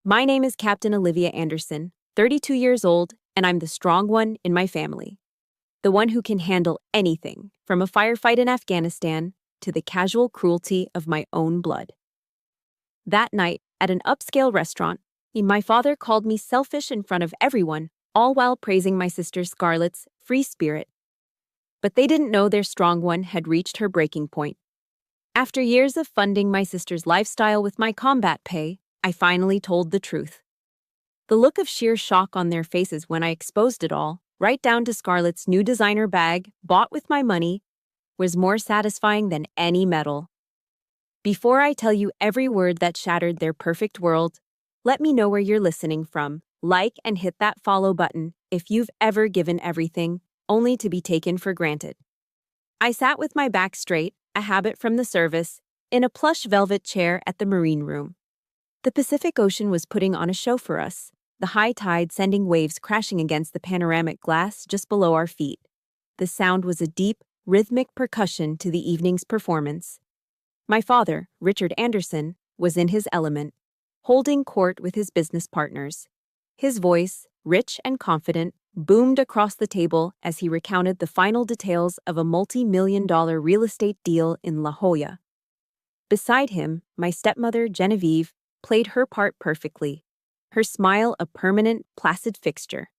My name is Captain Olivia Anderson, 32 years old, and I'm the strong one in my family. The one who can handle anything, from a firefight in Afghanistan to the casual cruelty of my own blood. That night, at an upscale restaurant, my father called me selfish in front of everyone, all while praising my sister Scarlett's free spirit. But they didn't know their strong one had reached her breaking point. After years of funding my sister's lifestyle with my combat pay, I finally told the truth. The look of sheer shock on their faces when I exposed it all, right down to Scarlett's new designer bag, bought with my money, was more satisfying than any medal. Before I tell you every word that shattered their perfect world, let me know where you're listening from. Like and hit that follow button if you've ever given everything, only to be taken for granted. I sat with my back straight, a habit from the service, in a plush velvet chair at the Marine Room. The Pacific Ocean was putting on a show for us, the high tide sending waves crashing against the panoramic glass just below our feet. The sound was a deep, rhythmic percussion to the evening's performance. My father, Richard Anderson, was in his element, holding court with his business partners. His voice, rich and confident, boomed across the table as he recounted the final details of a multi-million-dollar real estate deal in La Jolla. Beside him, my stepmother, Genevieve, played her part perfectly, her smile a permanent, placid fixture.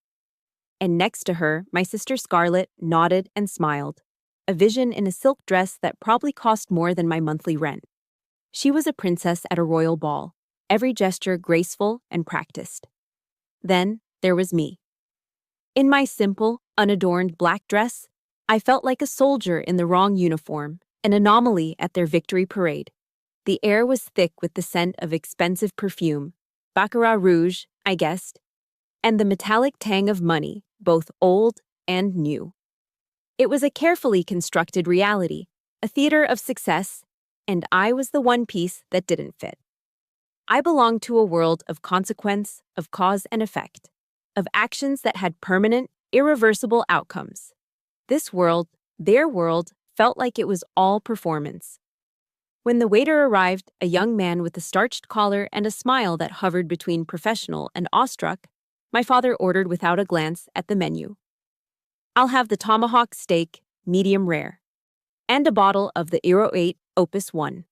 And next to her, my sister Scarlett nodded and smiled, a vision in a silk dress that probably cost more than my monthly rent. She was a princess at a royal ball, every gesture graceful and practiced. Then there was me. In my simple, unadorned black dress, I felt like a soldier in the wrong uniform, an anomaly at their victory parade. The air was thick with the scent of expensive perfume, Baccarat Rouge, I guessed, and the metallic tang of money, both old and new. It was a carefully constructed reality, a theater of success, and I was the one piece that didn't fit. I belonged to a world of consequence, of cause and effect, of actions that had permanent, irreversible outcomes. This world, their world, felt like it was all performance. When the waiter arrived, a young man with a starched collar and a smile that hovered between professional and awestruck, my father ordered without a glance at the menu. "I'll have the tomahawk steak, medium rare, and a bottle of the Euro 8 Opus 1.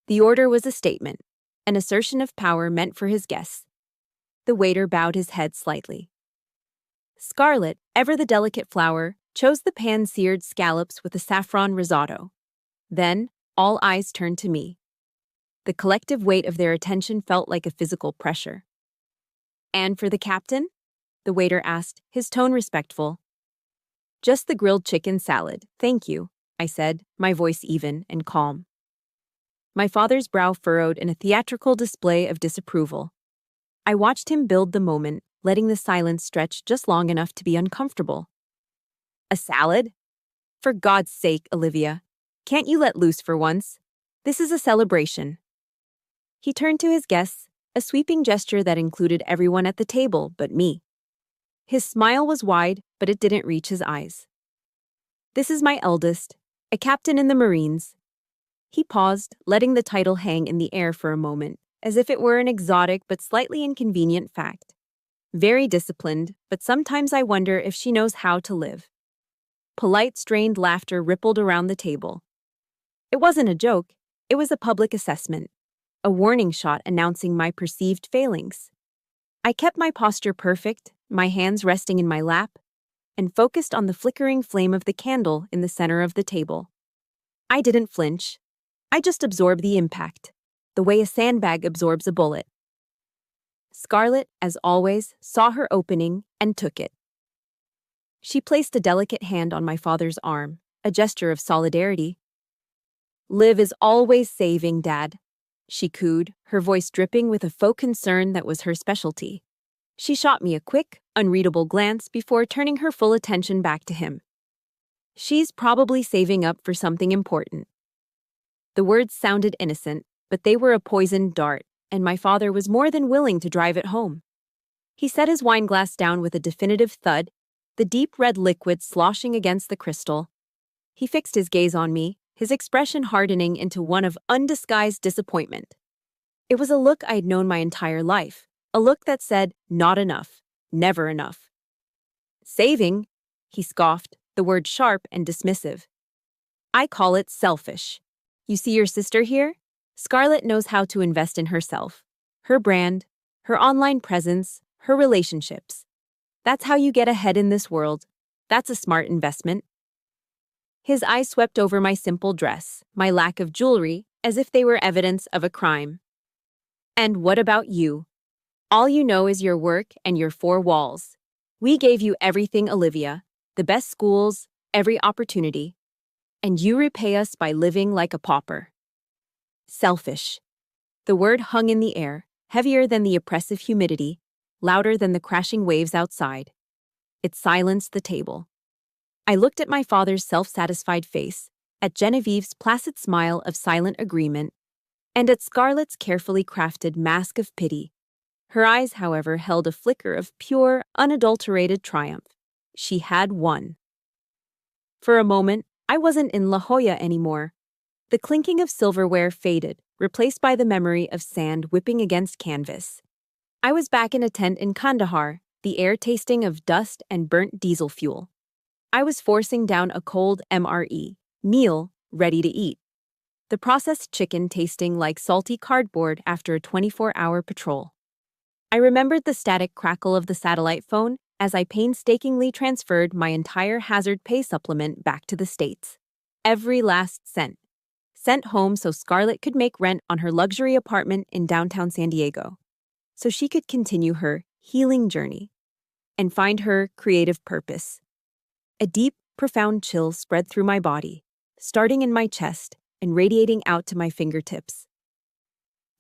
The order was a statement, an assertion of power meant for his guests. The waiter bowed his head slightly. Scarlett, ever the delicate flower, chose the pan-seared scallops with a saffron risotto. Then, all eyes turned to me. The collective weight of their attention felt like a physical pressure. "And for the captain?" the waiter asked, his tone respectful. "Just the grilled chicken salad, thank you," I said, my voice even and calm. My father's brow furrowed in a theatrical display of disapproval. I watched him build the moment, letting the silence stretch just long enough to be uncomfortable. "A salad? For God's sake, Olivia. Can't you let loose for once? This is a celebration." He turned to his guests, a sweeping gesture that included everyone at the table but me. His smile was wide, but it didn't reach his eyes. "This is my eldest, a captain in the Marines." He paused, letting the title hang in the air for a moment, as if it were an exotic but slightly inconvenient fact. Very disciplined, but sometimes I wonder if she knows how to live. Polite, strained laughter rippled around the table. It wasn't a joke, it was a public assessment, a warning shot announcing my perceived failings. I kept my posture perfect, my hands resting in my lap, and focused on the flickering flame of the candle in the center of the table. I didn't flinch. I just absorbed the impact, the way a sandbag absorbs a bullet. Scarlett, as always, saw her opening and took it. She placed a delicate hand on my father's arm, a gesture of solidarity. "Liv is always saving, Dad," she cooed, her voice dripping with a faux concern that was her specialty. She shot me a quick, unreadable glance before turning her full attention back to him. "She's probably saving up for something important." The words sounded innocent, but they were a poisoned dart, and my father was more than willing to drive it home. He set his wineglass down with a definitive thud, the deep red liquid sloshing against the crystal. He fixed his gaze on me, his expression hardening into one of undisguised disappointment. It was a look I'd known my entire life, a look that said, not enough, never enough. Saving, he scoffed, the word sharp and dismissive. I call it selfish. You see your sister here? Scarlett knows how to invest in herself, her brand, her online presence, her relationships. That's how you get ahead in this world. That's a smart investment. His eyes swept over my simple dress, my lack of jewelry, as if they were evidence of a crime. And what about you? All you know is your work and your four walls. We gave you everything, Olivia, the best schools, every opportunity. And you repay us by living like a pauper. Selfish. The word hung in the air, heavier than the oppressive humidity, louder than the crashing waves outside. It silenced the table. I looked at my father's self-satisfied face, at Genevieve's placid smile of silent agreement, and at Scarlett's carefully crafted mask of pity. Her eyes, however, held a flicker of pure, unadulterated triumph. She had won. For a moment, I wasn't in La Jolla anymore. The clinking of silverware faded, replaced by the memory of sand whipping against canvas. I was back in a tent in Kandahar, the air tasting of dust and burnt diesel fuel. I was forcing down a cold MRE, meal, ready to eat. The processed chicken tasting like salty cardboard after a 24-hour patrol. I remembered the static crackle of the satellite phone as I painstakingly transferred my entire hazard pay supplement back to the States. Every last cent. Sent home so Scarlett could make rent on her luxury apartment in downtown San Diego. So she could continue her healing journey and find her creative purpose. A deep, profound chill spread through my body, starting in my chest and radiating out to my fingertips.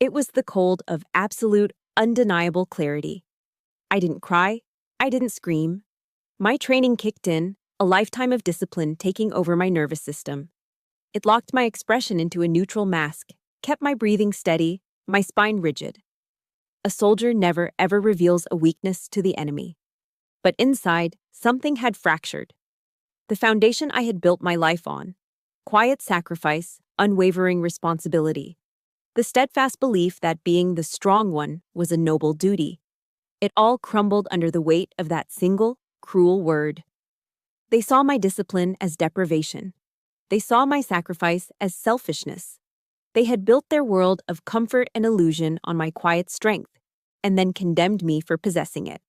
It was the cold of absolute, undeniable clarity. I didn't cry. I didn't scream. My training kicked in, a lifetime of discipline taking over my nervous system. It locked my expression into a neutral mask, kept my breathing steady, my spine rigid. A soldier never ever reveals a weakness to the enemy. But inside, something had fractured. The foundation I had built my life on. Quiet sacrifice, unwavering responsibility. The steadfast belief that being the strong one was a noble duty. It all crumbled under the weight of that single, cruel word. They saw my discipline as deprivation. They saw my sacrifice as selfishness. They had built their world of comfort and illusion on my quiet strength, and then condemned me for possessing it.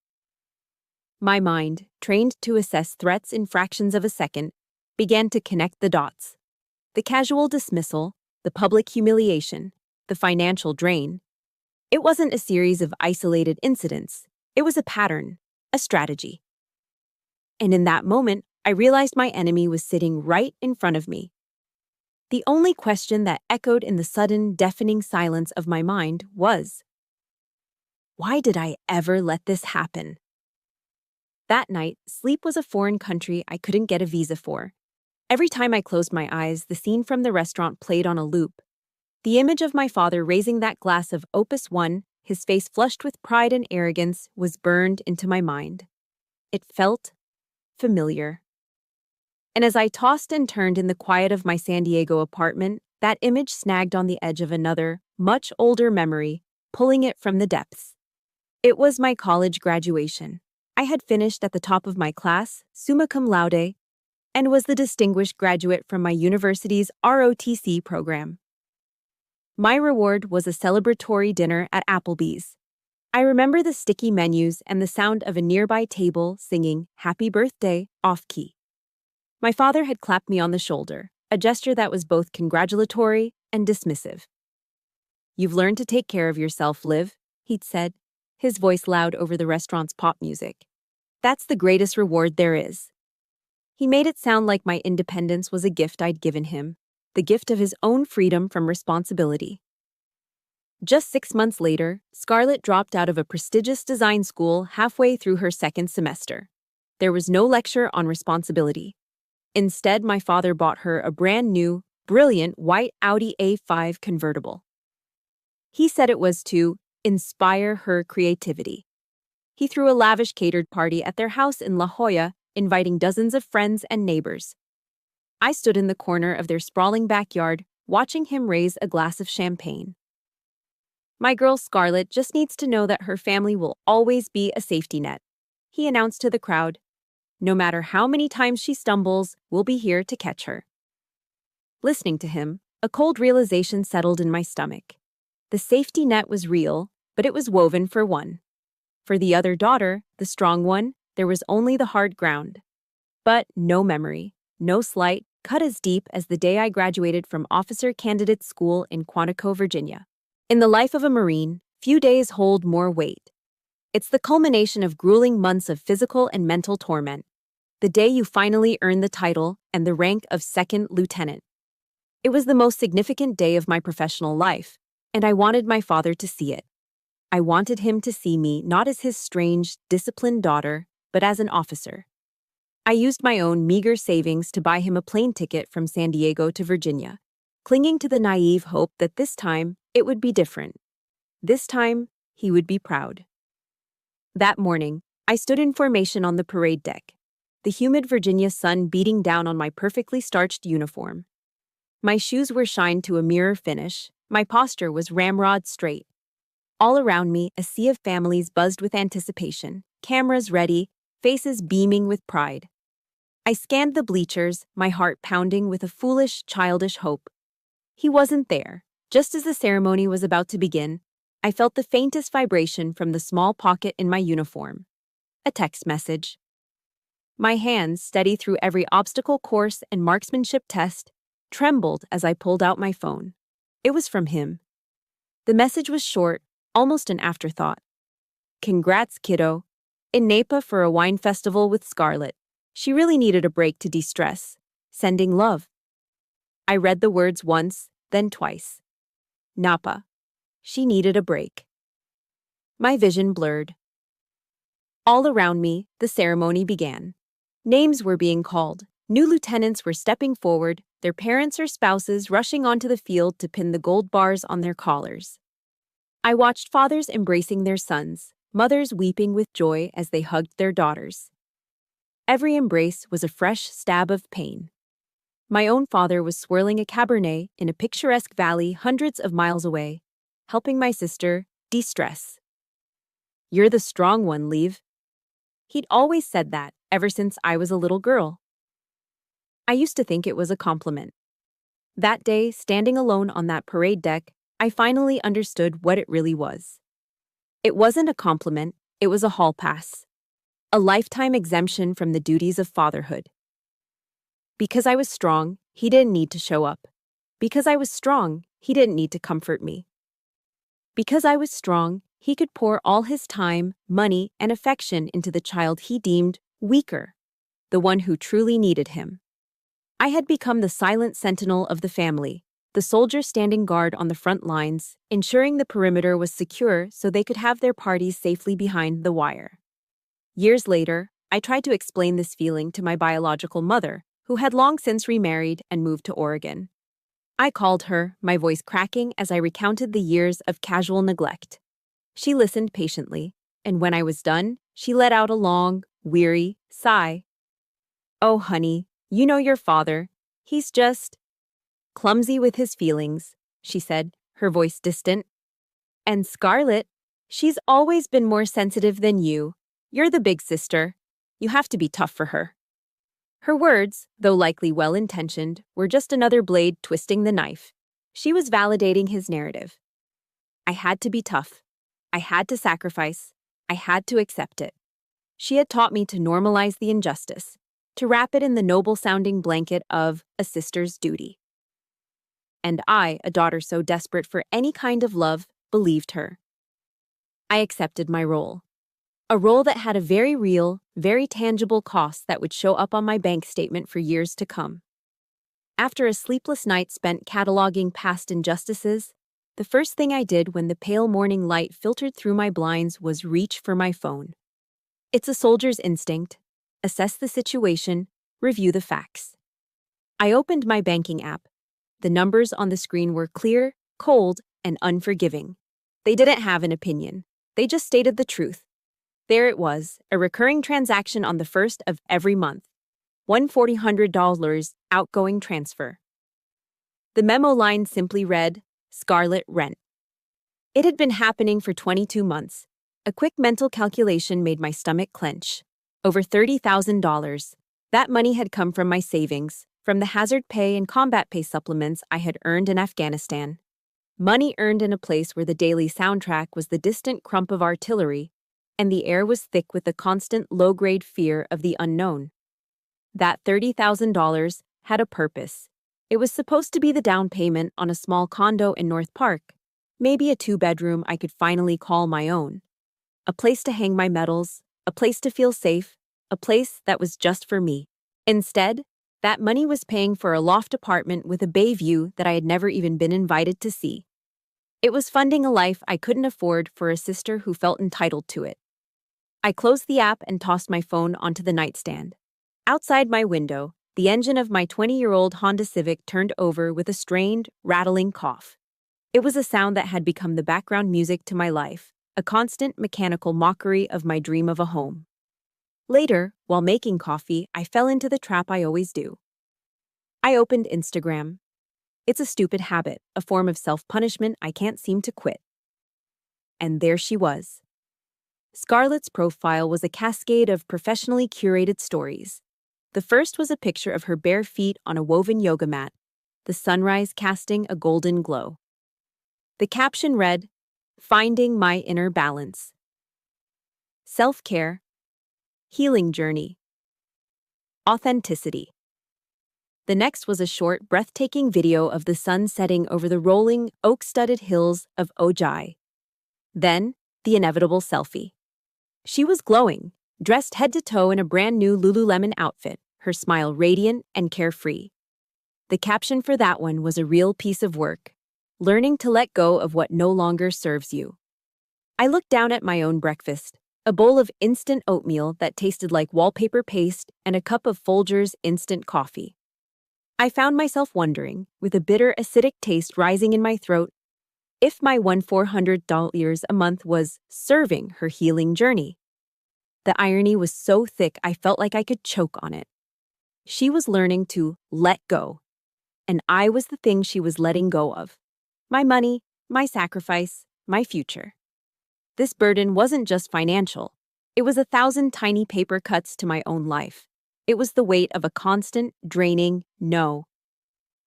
My mind, trained to assess threats in fractions of a second, began to connect the dots. The casual dismissal, the public humiliation, the financial drain. It wasn't a series of isolated incidents. It was a pattern, a strategy. And in that moment, I realized my enemy was sitting right in front of me. The only question that echoed in the sudden, deafening silence of my mind was, why did I ever let this happen? That night, sleep was a foreign country I couldn't get a visa for. Every time I closed my eyes, the scene from the restaurant played on a loop. The image of my father raising that glass of Opus One, his face flushed with pride and arrogance, was burned into my mind. It felt familiar. And as I tossed and turned in the quiet of my San Diego apartment, that image snagged on the edge of another, much older memory, pulling it from the depths. It was my college graduation. I had finished at the top of my class, summa cum laude, and was the distinguished graduate from my university's ROTC program. My reward was a celebratory dinner at Applebee's. I remember the sticky menus and the sound of a nearby table singing "Happy Birthday" off-key. My father had clapped me on the shoulder, a gesture that was both congratulatory and dismissive. "You've learned to take care of yourself, Liv," he'd said, his voice loud over the restaurant's pop music. "That's the greatest reward there is." He made it sound like my independence was a gift I'd given him, the gift of his own freedom from responsibility. Just 6 months later, Scarlett dropped out of a prestigious design school halfway through her second semester. There was no lecture on responsibility. Instead, my father bought her a brand new, brilliant white Audi A5 convertible. He said it was to inspire her creativity. He threw a lavish catered party at their house in La Jolla, inviting dozens of friends and neighbors. I stood in the corner of their sprawling backyard, watching him raise a glass of champagne. My girl Scarlett just needs to know that her family will always be a safety net, he announced to the crowd. No matter how many times she stumbles, we'll be here to catch her. Listening to him, a cold realization settled in my stomach. The safety net was real, but it was woven for one. For the other daughter, the strong one, there was only the hard ground. But no memory, no slight, cut as deep as the day I graduated from Officer Candidate School in Quantico, Virginia. In the life of a Marine, few days hold more weight. It's the culmination of grueling months of physical and mental torment. The day you finally earn the title and the rank of second lieutenant. It was the most significant day of my professional life, and I wanted my father to see it. I wanted him to see me not as his strange, disciplined daughter, but as an officer. I used my own meager savings to buy him a plane ticket from San Diego to Virginia, clinging to the naive hope that this time it would be different. This time, he would be proud. That morning, I stood in formation on the parade deck, the humid Virginia sun beating down on my perfectly starched uniform. My shoes were shined to a mirror finish, my posture was ramrod straight. All around me, a sea of families buzzed with anticipation, cameras ready, faces beaming with pride. I scanned the bleachers, my heart pounding with a foolish, childish hope. He wasn't there. Just as the ceremony was about to begin, I felt the faintest vibration from the small pocket in my uniform. A text message. My hands, steady through every obstacle course and marksmanship test, trembled as I pulled out my phone. It was from him. The message was short, almost an afterthought. Congrats, kiddo. In Napa for a wine festival with Scarlett. She really needed a break to de-stress. Sending love. I read the words once, then twice. Napa. She needed a break. My vision blurred. All around me, the ceremony began. Names were being called. New lieutenants were stepping forward, their parents or spouses rushing onto the field to pin the gold bars on their collars. I watched fathers embracing their sons, mothers weeping with joy as they hugged their daughters. Every embrace was a fresh stab of pain. My own father was swirling a Cabernet in a picturesque valley hundreds of miles away, helping my sister de-stress. You're the strong one, Lev. He'd always said that, ever since I was a little girl. I used to think it was a compliment. That day, standing alone on that parade deck, I finally understood what it really was. It wasn't a compliment, it was a hall pass. A lifetime exemption from the duties of fatherhood. Because I was strong, he didn't need to show up. Because I was strong, he didn't need to comfort me. Because I was strong, he could pour all his time, money, and affection into the child he deemed weaker, the one who truly needed him. I had become the silent sentinel of the family, the soldier standing guard on the front lines, ensuring the perimeter was secure so they could have their parties safely behind the wire. Years later, I tried to explain this feeling to my biological mother, who had long since remarried and moved to Oregon. I called her, my voice cracking as I recounted the years of casual neglect. She listened patiently, and when I was done, she let out a long, weary sigh. Oh, honey, you know your father. He's just clumsy with his feelings, she said, her voice distant. And Scarlett, she's always been more sensitive than you. You're the big sister. You have to be tough for her. Her words, though likely well-intentioned, were just another blade twisting the knife. She was validating his narrative. I had to be tough. I had to sacrifice. I had to accept it. She had taught me to normalize the injustice, to wrap it in the noble-sounding blanket of a sister's duty. And I, a daughter so desperate for any kind of love, believed her. I accepted my role. A role that had a very real, very tangible cost that would show up on my bank statement for years to come. After a sleepless night spent cataloging past injustices, the first thing I did when the pale morning light filtered through my blinds was reach for my phone. It's a soldier's instinct. Assess the situation, review the facts. I opened my banking app. The numbers on the screen were clear, cold, and unforgiving. They didn't have an opinion. They just stated the truth. There it was, a recurring transaction on the first of every month. $1,400 outgoing transfer. The memo line simply read, Scarlett Rent. It had been happening for 22 months. A quick mental calculation made my stomach clench. Over $30,000. That money had come from my savings, from the hazard pay and combat pay supplements I had earned in Afghanistan. Money earned in a place where the daily soundtrack was the distant crump of artillery, and the air was thick with the constant low-grade fear of the unknown. That $30,000 had a purpose. It was supposed to be the down payment on a small condo in North Park, maybe a 2-bedroom I could finally call my own. A place to hang my medals, a place to feel safe, a place that was just for me. Instead, that money was paying for a loft apartment with a bay view that I had never even been invited to see. It was funding a life I couldn't afford for a sister who felt entitled to it. I closed the app and tossed my phone onto the nightstand. Outside my window, the engine of my 20-year-old Honda Civic turned over with a strained, rattling cough. It was a sound that had become the background music to my life, a constant mechanical mockery of my dream of a home. Later, while making coffee, I fell into the trap I always do. I opened Instagram. It's a stupid habit, a form of self-punishment I can't seem to quit. And there she was. Scarlett's profile was a cascade of professionally curated stories. The first was a picture of her bare feet on a woven yoga mat, the sunrise casting a golden glow. The caption read, "Finding my inner balance. Self-care. Healing journey. Authenticity." The next was a short, breathtaking video of the sun setting over the rolling, oak-studded hills of Ojai. Then, the inevitable selfie. She was glowing, dressed head to toe in a brand new Lululemon outfit, her smile radiant and carefree. The caption for that one was a real piece of work, learning to let go of what no longer serves you. I looked down at my own breakfast, a bowl of instant oatmeal that tasted like wallpaper paste and a cup of Folgers instant coffee. I found myself wondering, with a bitter, acidic taste rising in my throat, if my $400 a month was serving her healing journey. The irony was so thick I felt like I could choke on it. She was learning to let go, and I was the thing she was letting go of. My money, my sacrifice, my future. This burden wasn't just financial. It was 1,000 tiny paper cuts to my own life. It was the weight of a constant, draining no.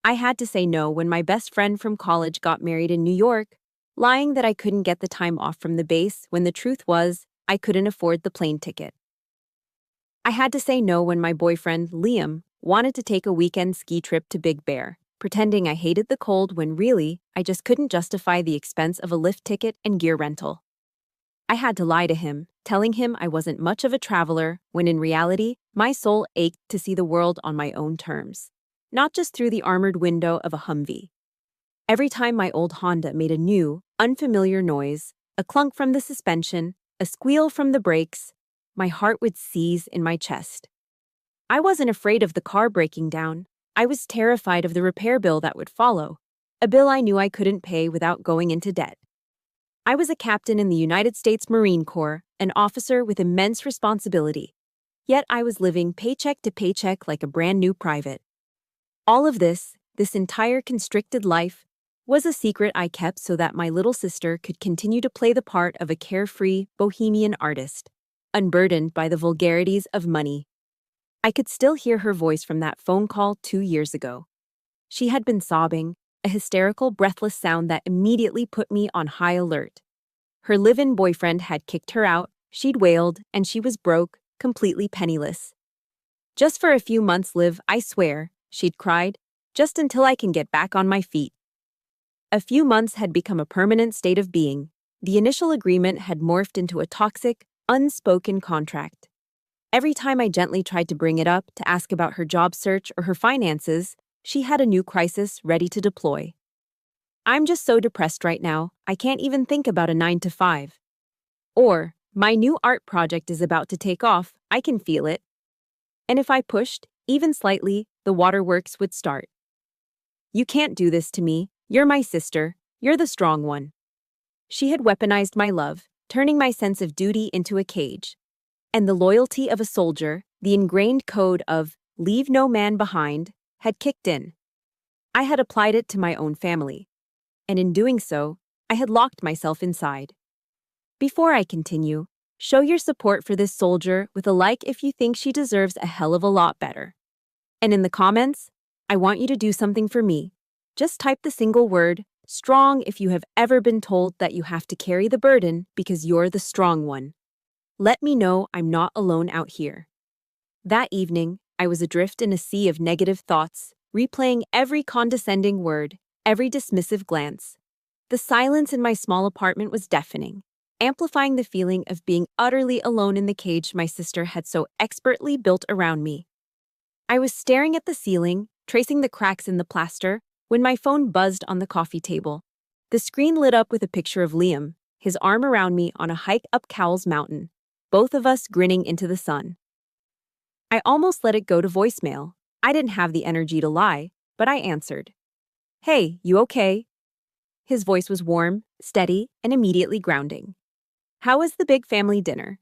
I had to say no when my best friend from college got married in New York, lying that I couldn't get the time off from the base when the truth was I couldn't afford the plane ticket. I had to say no when my boyfriend, Liam, wanted to take a weekend ski trip to Big Bear, pretending I hated the cold when really I just couldn't justify the expense of a lift ticket and gear rental. I had to lie to him, telling him I wasn't much of a traveler, when in reality, my soul ached to see the world on my own terms, not just through the armored window of a Humvee. Every time my old Honda made a new, unfamiliar noise, a clunk from the suspension, a squeal from the brakes, my heart would seize in my chest. I wasn't afraid of the car breaking down. I was terrified of the repair bill that would follow, a bill I knew I couldn't pay without going into debt. I was a captain in the United States Marine Corps, an officer with immense responsibility. Yet I was living paycheck to paycheck like a brand new private. All of this entire constricted life, was a secret I kept so that my little sister could continue to play the part of a carefree, bohemian artist, unburdened by the vulgarities of money. I could still hear her voice from that phone call 2 years ago. She had been sobbing, a hysterical, breathless sound that immediately put me on high alert. Her live-in boyfriend had kicked her out, she'd wailed, and she was broke, completely penniless. "Just for a few months, Liv, I swear," she'd cried, "just until I can get back on my feet." A few months had become a permanent state of being. The initial agreement had morphed into a toxic, unspoken contract. Every time I gently tried to bring it up to ask about her job search or her finances, she had a new crisis ready to deploy. "I'm just so depressed right now, I can't even think about a 9 to 5. Or, "My new art project is about to take off, I can feel it." And if I pushed, even slightly, the waterworks would start. "You can't do this to me. You're my sister. You're the strong one." She had weaponized my love, turning my sense of duty into a cage. And the loyalty of a soldier, the ingrained code of "leave no man behind," had kicked in. I had applied it to my own family. And in doing so, I had locked myself inside. Before I continue, show your support for this soldier with a like if you think she deserves a hell of a lot better. And in the comments, I want you to do something for me. Just type the single word, strong, if you have ever been told that you have to carry the burden because you're the strong one. Let me know I'm not alone out here. That evening, I was adrift in a sea of negative thoughts, replaying every condescending word, every dismissive glance. The silence in my small apartment was deafening, amplifying the feeling of being utterly alone in the cage my sister had so expertly built around me. I was staring at the ceiling, tracing the cracks in the plaster, when my phone buzzed on the coffee table. The screen lit up with a picture of Liam, his arm around me on a hike up Cowles Mountain, both of us grinning into the sun. I almost let it go to voicemail. I didn't have the energy to lie, but I answered. "Hey, you okay?" His voice was warm, steady, and immediately grounding. "How was the big family dinner?"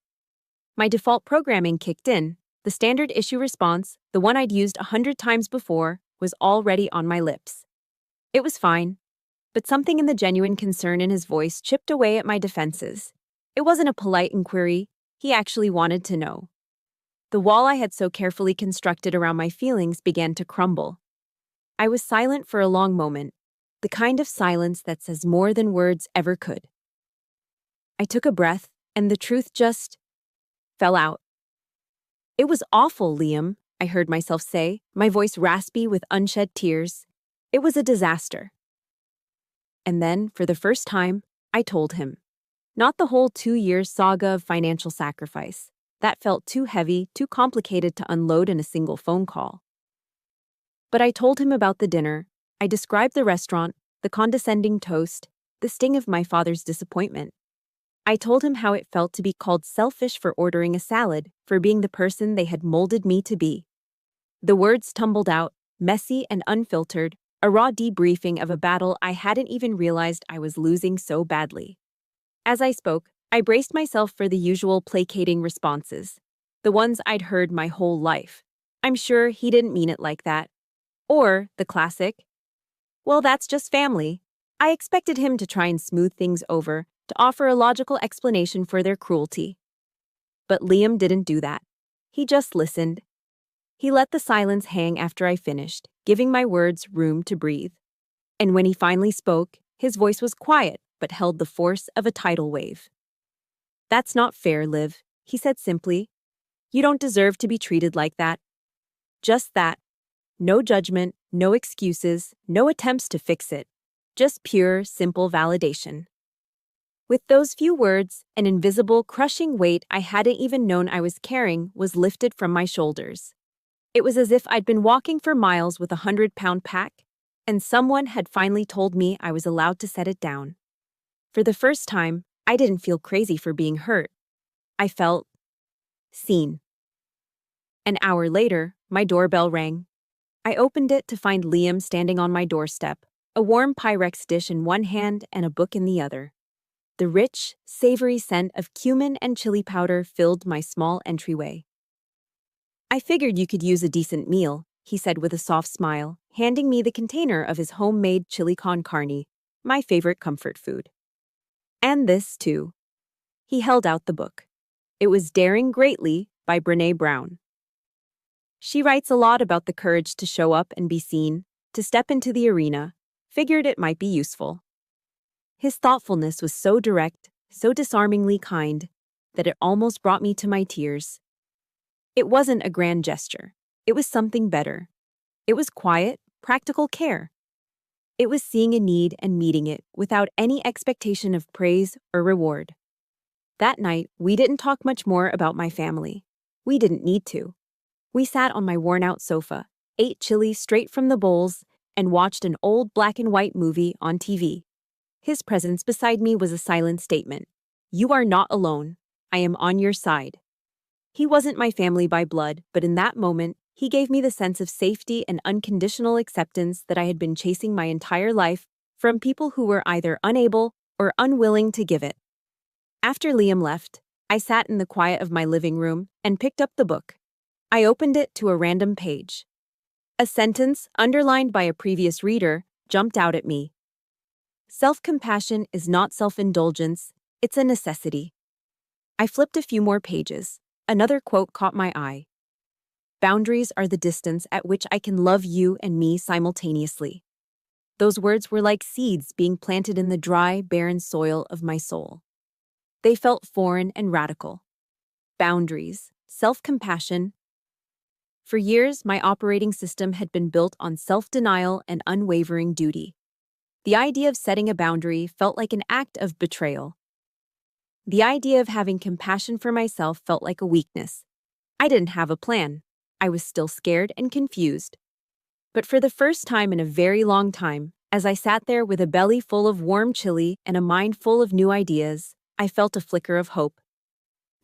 My default programming kicked in. The standard issue response, the one I'd used 100 times before, was already on my lips. It was fine, but something in the genuine concern in his voice chipped away at my defenses. It wasn't a polite inquiry. He actually wanted to know. The wall I had so carefully constructed around my feelings began to crumble. I was silent for a long moment, the kind of silence that says more than words ever could. I took a breath, and the truth just fell out. "It was awful, Liam," I heard myself say, my voice raspy with unshed tears. "It was a disaster." And then, for the first time, I told him. Not the whole 2-year saga of financial sacrifice. That felt too heavy, too complicated to unload in a single phone call. But I told him about the dinner. I described the restaurant, the condescending toast, the sting of my father's disappointment. I told him how it felt to be called selfish for ordering a salad, for being the person they had molded me to be. The words tumbled out, messy and unfiltered, a raw debriefing of a battle I hadn't even realized I was losing so badly. As I spoke, I braced myself for the usual placating responses, the ones I'd heard my whole life. "I'm sure he didn't mean it like that." Or the classic, "Well, that's just family." I expected him to try and smooth things over, to offer a logical explanation for their cruelty. But Liam didn't do that. He just listened. He let the silence hang after I finished, giving my words room to breathe. And when he finally spoke, his voice was quiet, but held the force of a tidal wave. "That's not fair, Liv," he said simply. "You don't deserve to be treated like that." Just that. No judgment, no excuses, no attempts to fix it. Just pure, simple validation. With those few words, an invisible, crushing weight I hadn't even known I was carrying was lifted from my shoulders. It was as if I'd been walking for miles with a 100-pound pack, and someone had finally told me I was allowed to set it down. For the first time, I didn't feel crazy for being hurt. I felt seen. An hour later, my doorbell rang. I opened it to find Liam standing on my doorstep, a warm Pyrex dish in one hand and a book in the other. The rich, savory scent of cumin and chili powder filled my small entryway. "I figured you could use a decent meal," he said with a soft smile, handing me the container of his homemade chili con carne, my favorite comfort food. "And this, too." He held out the book. It was Daring Greatly by Brené Brown. She writes a lot about the courage to show up and be seen, to step into the arena. Figured it might be useful. His thoughtfulness was so direct, so disarmingly kind, that it almost brought me to my tears. It wasn't a grand gesture. It was something better. It was quiet, practical care. It was seeing a need and meeting it without any expectation of praise or reward. That night, we didn't talk much more about my family. We didn't need to. We sat on my worn-out sofa, ate chili straight from the bowls, and watched an old black-and-white movie on TV. His presence beside me was a silent statement. "You are not alone. I am on your side." He wasn't my family by blood, but in that moment, he gave me the sense of safety and unconditional acceptance that I had been chasing my entire life from people who were either unable or unwilling to give it. After Liam left, I sat in the quiet of my living room and picked up the book. I opened it to a random page. A sentence, underlined by a previous reader, jumped out at me. Self-compassion is not self-indulgence, it's a necessity. I flipped a few more pages. Another quote caught my eye. Boundaries are the distance at which I can love you and me simultaneously. Those words were like seeds being planted in the dry, barren soil of my soul. They felt foreign and radical. Boundaries, self-compassion. For years, my operating system had been built on self-denial and unwavering duty. The idea of setting a boundary felt like an act of betrayal. The idea of having compassion for myself felt like a weakness. I didn't have a plan. I was still scared and confused. But for the first time in a very long time, as I sat there with a belly full of warm chili and a mind full of new ideas, I felt a flicker of hope.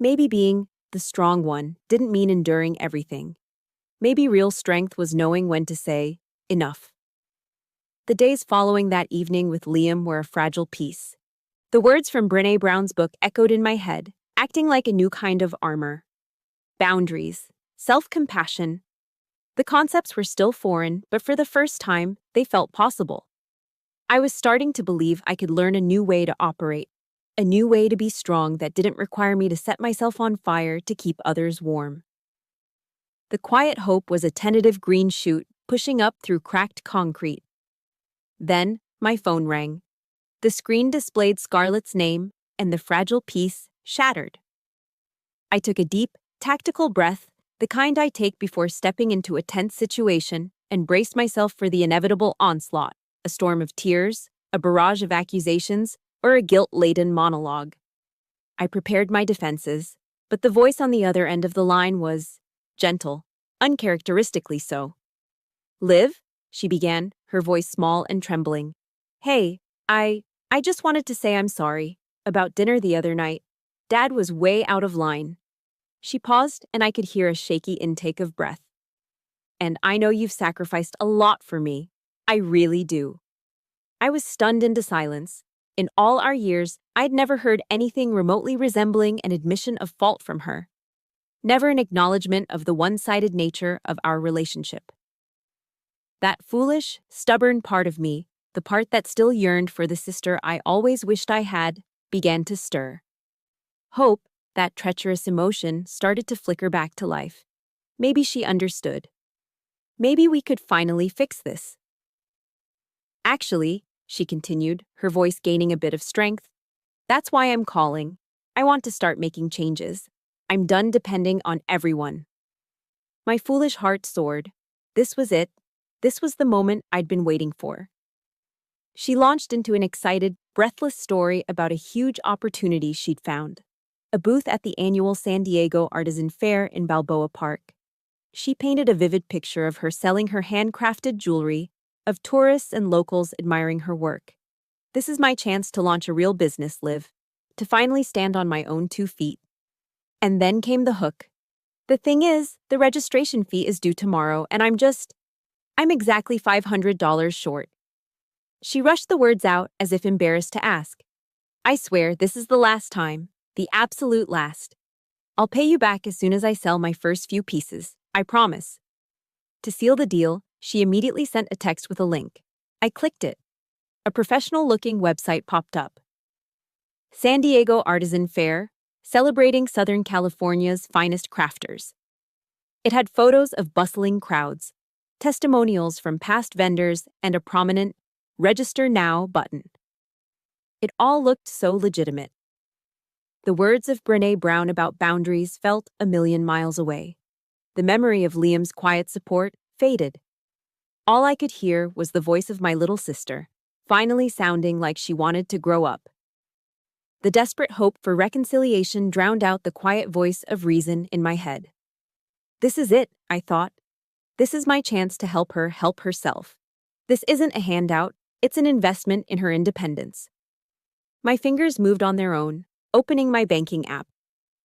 Maybe being the strong one didn't mean enduring everything. Maybe real strength was knowing when to say, enough. The days following that evening with Liam were a fragile piece. The words from Brené Brown's book echoed in my head, acting like a new kind of armor. Boundaries, self-compassion. The concepts were still foreign, but for the first time, they felt possible. I was starting to believe I could learn a new way to operate, a new way to be strong that didn't require me to set myself on fire to keep others warm. The quiet hope was a tentative green shoot pushing up through cracked concrete. Then, my phone rang. The screen displayed Scarlett's name, and the fragile piece shattered. I took a deep, tactical breath, the kind I take before stepping into a tense situation, and braced myself for the inevitable onslaught, a storm of tears, a barrage of accusations, or a guilt-laden monologue. I prepared my defenses, but the voice on the other end of the line was gentle, uncharacteristically so. "Liv?" she began, her voice small and trembling. "Hey, I just wanted to say I'm sorry about dinner the other night. Dad was way out of line." She paused, and I could hear a shaky intake of breath. "And I know you've sacrificed a lot for me. I really do." I was stunned into silence. In all our years, I'd never heard anything remotely resembling an admission of fault from her. Never an acknowledgement of the one-sided nature of our relationship. That foolish, stubborn part of me, the part that still yearned for the sister I always wished I had, began to stir. Hope, that treacherous emotion, started to flicker back to life. Maybe she understood. Maybe we could finally fix this. "Actually," she continued, her voice gaining a bit of strength, "that's why I'm calling. I want to start making changes. I'm done depending on everyone." My foolish heart soared. This was it. This was the moment I'd been waiting for. She launched into an excited, breathless story about a huge opportunity she'd found. A booth at the annual San Diego Artisan Fair in Balboa Park. She painted a vivid picture of her selling her handcrafted jewelry, of tourists and locals admiring her work. "This is my chance to launch a real business, Liv. To finally stand on my own 2 feet." And then came the hook. "The thing is, the registration fee is due tomorrow, and I'm exactly $500 short." She rushed the words out as if embarrassed to ask. "I swear this is the last time, the absolute last. I'll pay you back as soon as I sell my first few pieces, I promise." To seal the deal, she immediately sent a text with a link. I clicked it. A professional-looking website popped up. San Diego Artisan Fair, celebrating Southern California's finest crafters. It had photos of bustling crowds, testimonials from past vendors, and a prominent "Register Now" button. It all looked so legitimate. The words of Brené Brown about boundaries felt a million miles away. The memory of Liam's quiet support faded. All I could hear was the voice of my little sister, finally sounding like she wanted to grow up. The desperate hope for reconciliation drowned out the quiet voice of reason in my head. This is it, I thought. This is my chance to help her help herself. This isn't a handout, it's an investment in her independence. My fingers moved on their own, opening my banking app.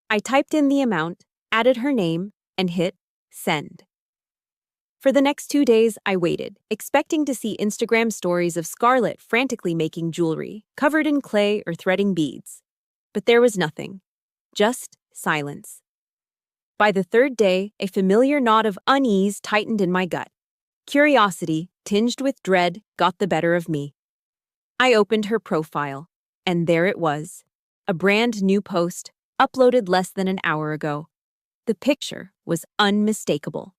I typed in the amount, added her name, and hit send. For the next 2 days, I waited, expecting to see Instagram stories of Scarlett frantically making jewelry, covered in clay or threading beads. But there was nothing. Just silence. By the 3rd day, a familiar knot of unease tightened in my gut. Curiosity, tinged with dread, got the better of me. I opened her profile, and there it was, a brand new post, uploaded less than an hour ago. The picture was unmistakable.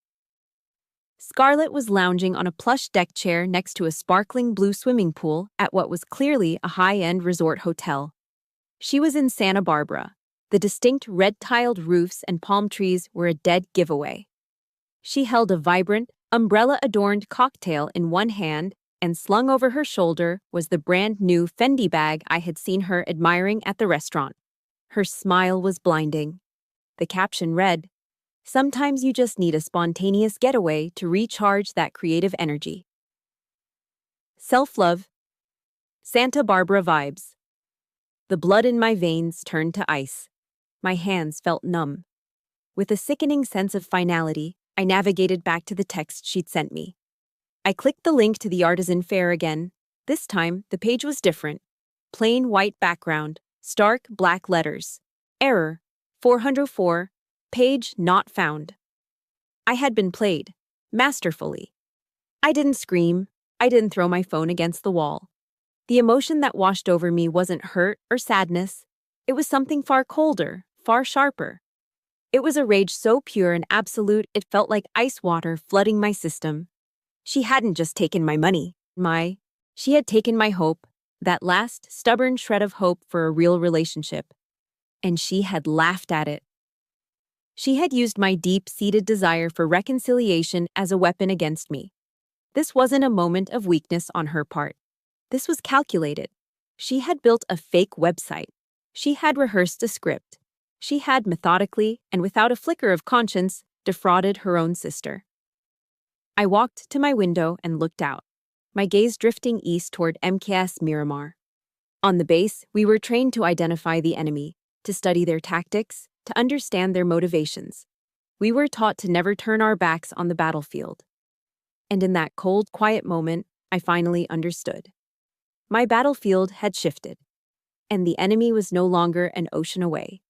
Scarlett was lounging on a plush deck chair next to a sparkling blue swimming pool at what was clearly a high-end resort hotel. She was in Santa Barbara. The distinct red-tiled roofs and palm trees were a dead giveaway. She held a vibrant, umbrella-adorned cocktail in one hand, and slung over her shoulder was the brand-new Fendi bag I had seen her admiring at the restaurant. Her smile was blinding. The caption read, "Sometimes you just need a spontaneous getaway to recharge that creative energy." Self-love. Santa Barbara vibes. The blood in my veins turned to ice. My hands felt numb. With a sickening sense of finality, I navigated back to the text she'd sent me. I clicked the link to the artisan fair again. This time, the page was different. Plain white background, stark black letters. Error, 404, page not found. I had been played, masterfully. I didn't scream. I didn't throw my phone against the wall. The emotion that washed over me wasn't hurt or sadness. It was something far colder, far sharper. It was a rage so pure and absolute it felt like ice water flooding my system. She hadn't just taken my money, she had taken my hope, that last stubborn shred of hope for a real relationship. And she had laughed at it. She had used my deep-seated desire for reconciliation as a weapon against me. This wasn't a moment of weakness on her part. This was calculated. She had built a fake website. She had rehearsed a script. She had methodically, and without a flicker of conscience, defrauded her own sister. I walked to my window and looked out, my gaze drifting east toward MKS Miramar. On the base, we were trained to identify the enemy, to study their tactics, to understand their motivations. We were taught to never turn our backs on the battlefield. And in that cold, quiet moment, I finally understood. My battlefield had shifted, and the enemy was no longer an ocean away.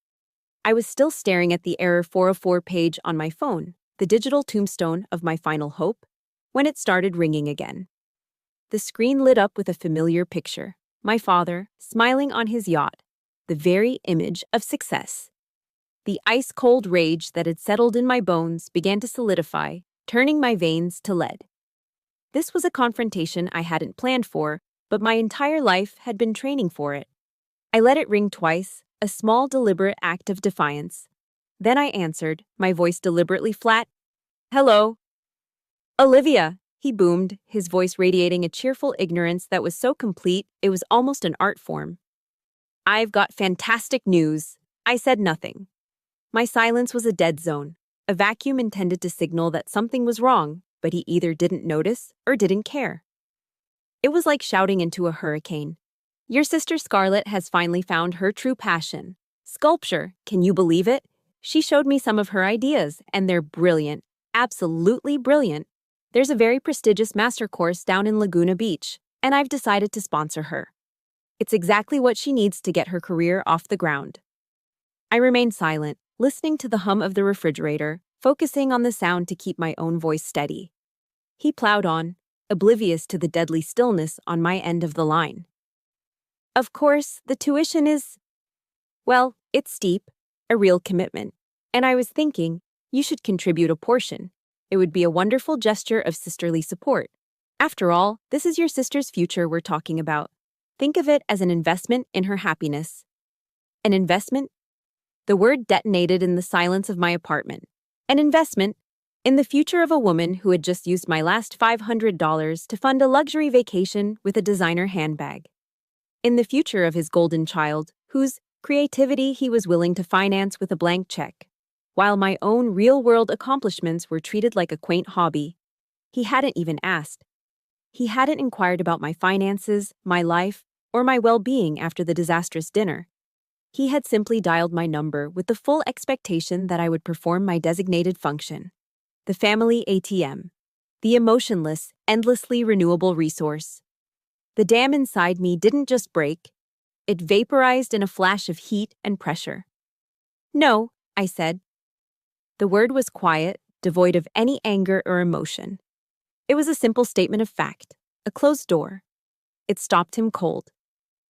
I was still staring at the error 404 page on my phone, the digital tombstone of my final hope, when it started ringing again. The screen lit up with a familiar picture, my father, smiling on his yacht, the very image of success. The ice-cold rage that had settled in my bones began to solidify, turning my veins to lead. This was a confrontation I hadn't planned for, but my entire life had been training for it. I let it ring twice, a small, deliberate act of defiance. Then I answered, my voice deliberately flat. "Hello." "Olivia," he boomed, his voice radiating a cheerful ignorance that was so complete it was almost an art form. "I've got fantastic news." I said nothing. My silence was a dead zone, a vacuum intended to signal that something was wrong, but he either didn't notice or didn't care. It was like shouting into a hurricane. "Your sister Scarlett has finally found her true passion. Sculpture, can you believe it? She showed me some of her ideas, and they're brilliant, absolutely brilliant. There's a very prestigious master course down in Laguna Beach, and I've decided to sponsor her. It's exactly what she needs to get her career off the ground." I remained silent, listening to the hum of the refrigerator, focusing on the sound to keep my own voice steady. He plowed on, oblivious to the deadly stillness on my end of the line. "Of course, the tuition is, well, it's steep, a real commitment. And I was thinking, you should contribute a portion. It would be a wonderful gesture of sisterly support. After all, this is your sister's future we're talking about. Think of it as an investment in her happiness." An investment? The word detonated in the silence of my apartment. An investment in the future of a woman who had just used my last $500 to fund a luxury vacation with a designer handbag. In the future of his golden child, whose creativity he was willing to finance with a blank check, while my own real-world accomplishments were treated like a quaint hobby. He hadn't even asked. He hadn't inquired about my finances, my life, or my well-being after the disastrous dinner. He had simply dialed my number with the full expectation that I would perform my designated function. The family ATM. The emotionless, endlessly renewable resource. The dam inside me didn't just break. It vaporized in a flash of heat and pressure. "No," I said. The word was quiet, devoid of any anger or emotion. It was a simple statement of fact, a closed door. It stopped him cold.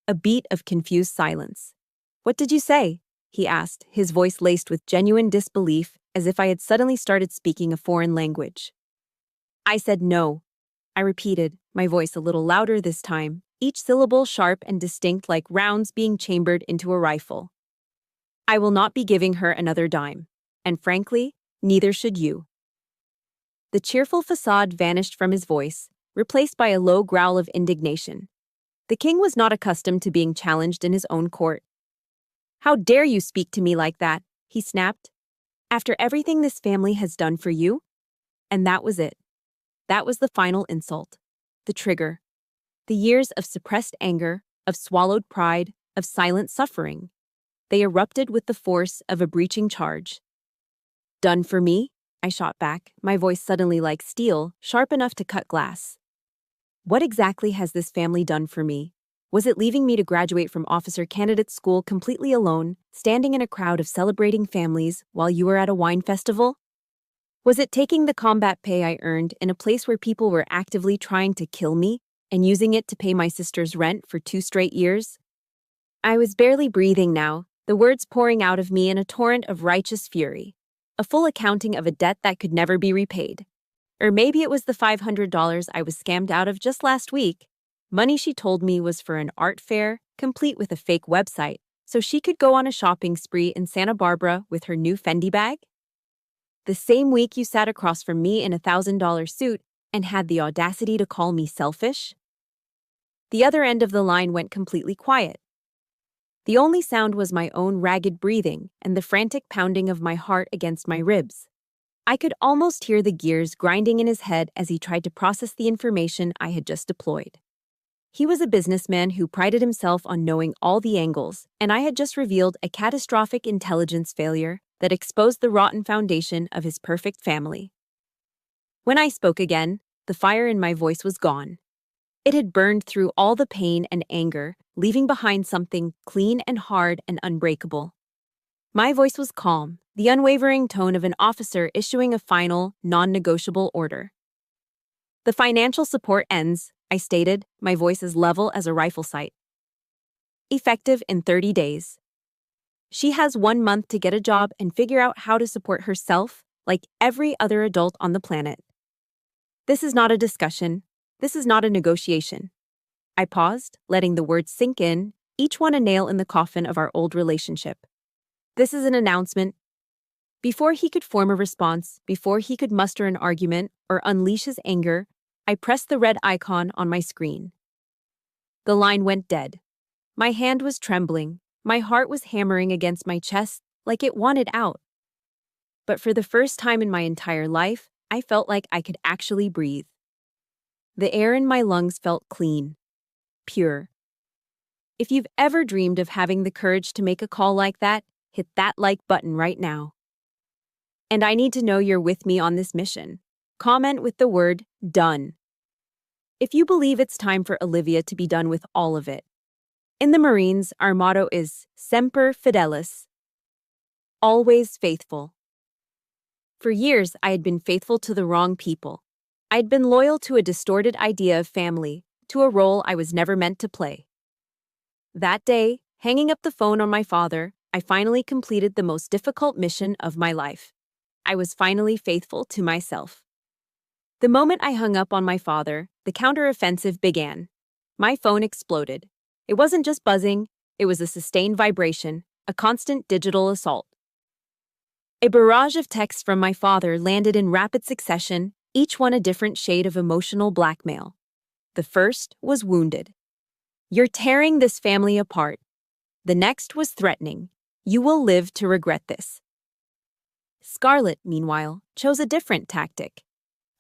A beat of confused silence. "What did you say?" he asked, his voice laced with genuine disbelief, as if I had suddenly started speaking a foreign language. "I said no," I repeated, my voice a little louder this time, each syllable sharp and distinct like rounds being chambered into a rifle. "I will not be giving her another dime. And frankly, neither should you." The cheerful facade vanished from his voice, replaced by a low growl of indignation. The king was not accustomed to being challenged in his own court. "How dare you speak to me like that?" he snapped. "After everything this family has done for you?" And that was it. That was the final insult. The trigger. The years of suppressed anger, of swallowed pride, of silent suffering. They erupted with the force of a breaching charge. "Done for me?" I shot back, my voice suddenly like steel, sharp enough to cut glass. "What exactly has this family done for me? Was it leaving me to graduate from officer candidate school completely alone, standing in a crowd of celebrating families while you were at a wine festival? Was it taking the combat pay I earned in a place where people were actively trying to kill me and using it to pay my sister's rent for 2 straight years?" I was barely breathing now, the words pouring out of me in a torrent of righteous fury. A full accounting of a debt that could never be repaid. Or maybe it was the $500 I was scammed out of just last week. Money she told me was for an art fair, complete with a fake website, so she could go on a shopping spree in Santa Barbara with her new Fendi bag? The same week you sat across from me in a $1,000 suit and had the audacity to call me selfish? The other end of the line went completely quiet. The only sound was my own ragged breathing and the frantic pounding of my heart against my ribs. I could almost hear the gears grinding in his head as he tried to process the information I had just deployed. He was a businessman who prided himself on knowing all the angles, and I had just revealed a catastrophic intelligence failure that exposed the rotten foundation of his perfect family. When I spoke again, the fire in my voice was gone. It had burned through all the pain and anger, leaving behind something clean and hard and unbreakable. My voice was calm, the unwavering tone of an officer issuing a final, non-negotiable order. "The financial support ends," I stated, my voice as level as a rifle sight. "Effective in 30 days. She has 1 month to get a job and figure out how to support herself, like every other adult on the planet. This is not a discussion. This is not a negotiation." I paused, letting the words sink in, each one a nail in the coffin of our old relationship. "This is an announcement." Before he could form a response, before he could muster an argument or unleash his anger, I pressed the red icon on my screen. The line went dead. My hand was trembling, my heart was hammering against my chest like it wanted out. But for the first time in my entire life, I felt like I could actually breathe. The air in my lungs felt clean, pure. If you've ever dreamed of having the courage to make a call like that, hit that like button right now. And I need to know you're with me on this mission. Comment with the word "done" if you believe it's time for Olivia to be done with all of it. In the Marines, our motto is Semper Fidelis, always faithful. For years, I had been faithful to the wrong people. I'd been loyal to a distorted idea of family, to a role I was never meant to play. That day, hanging up the phone on my father, I finally completed the most difficult mission of my life. I was finally faithful to myself. The moment I hung up on my father, the counteroffensive began. My phone exploded. It wasn't just buzzing, it was a sustained vibration, a constant digital assault. A barrage of texts from my father landed in rapid succession, each one a different shade of emotional blackmail. The first was wounded. "You're tearing this family apart." The next was threatening. "You will live to regret this." Scarlett, meanwhile, chose a different tactic.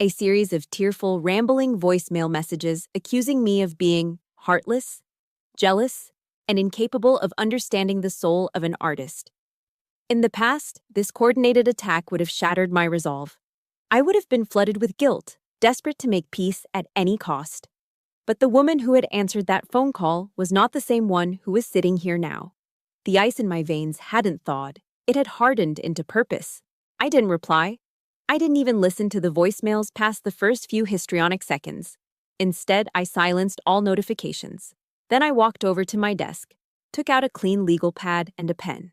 A series of tearful, rambling voicemail messages accusing me of being heartless, jealous, and incapable of understanding the soul of an artist. In the past, this coordinated attack would have shattered my resolve. I would have been flooded with guilt, desperate to make peace at any cost. But the woman who had answered that phone call was not the same one who was sitting here now. The ice in my veins hadn't thawed. It had hardened into purpose. I didn't reply. I didn't even listen to the voicemails past the first few histrionic seconds. Instead, I silenced all notifications. Then I walked over to my desk, took out a clean legal pad and a pen.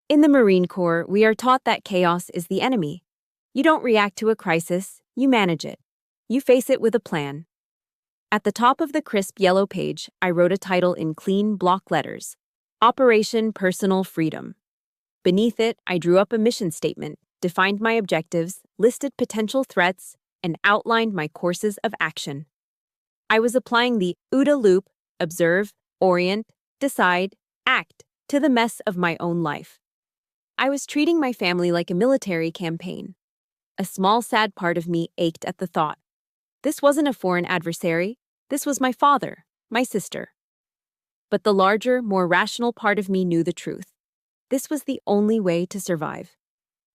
In the Marine Corps, we are taught that chaos is the enemy. You don't react to a crisis, you manage it. You face it with a plan. At the top of the crisp yellow page, I wrote a title in clean block letters: Operation Personal Freedom. Beneath it, I drew up a mission statement, defined my objectives, listed potential threats, and outlined my courses of action. I was applying the OODA loop: observe, orient, decide, act, to the mess of my own life. I was treating my family like a military campaign. A small, sad part of me ached at the thought. This wasn't a foreign adversary. This was my father, my sister. But the larger, more rational part of me knew the truth. This was the only way to survive.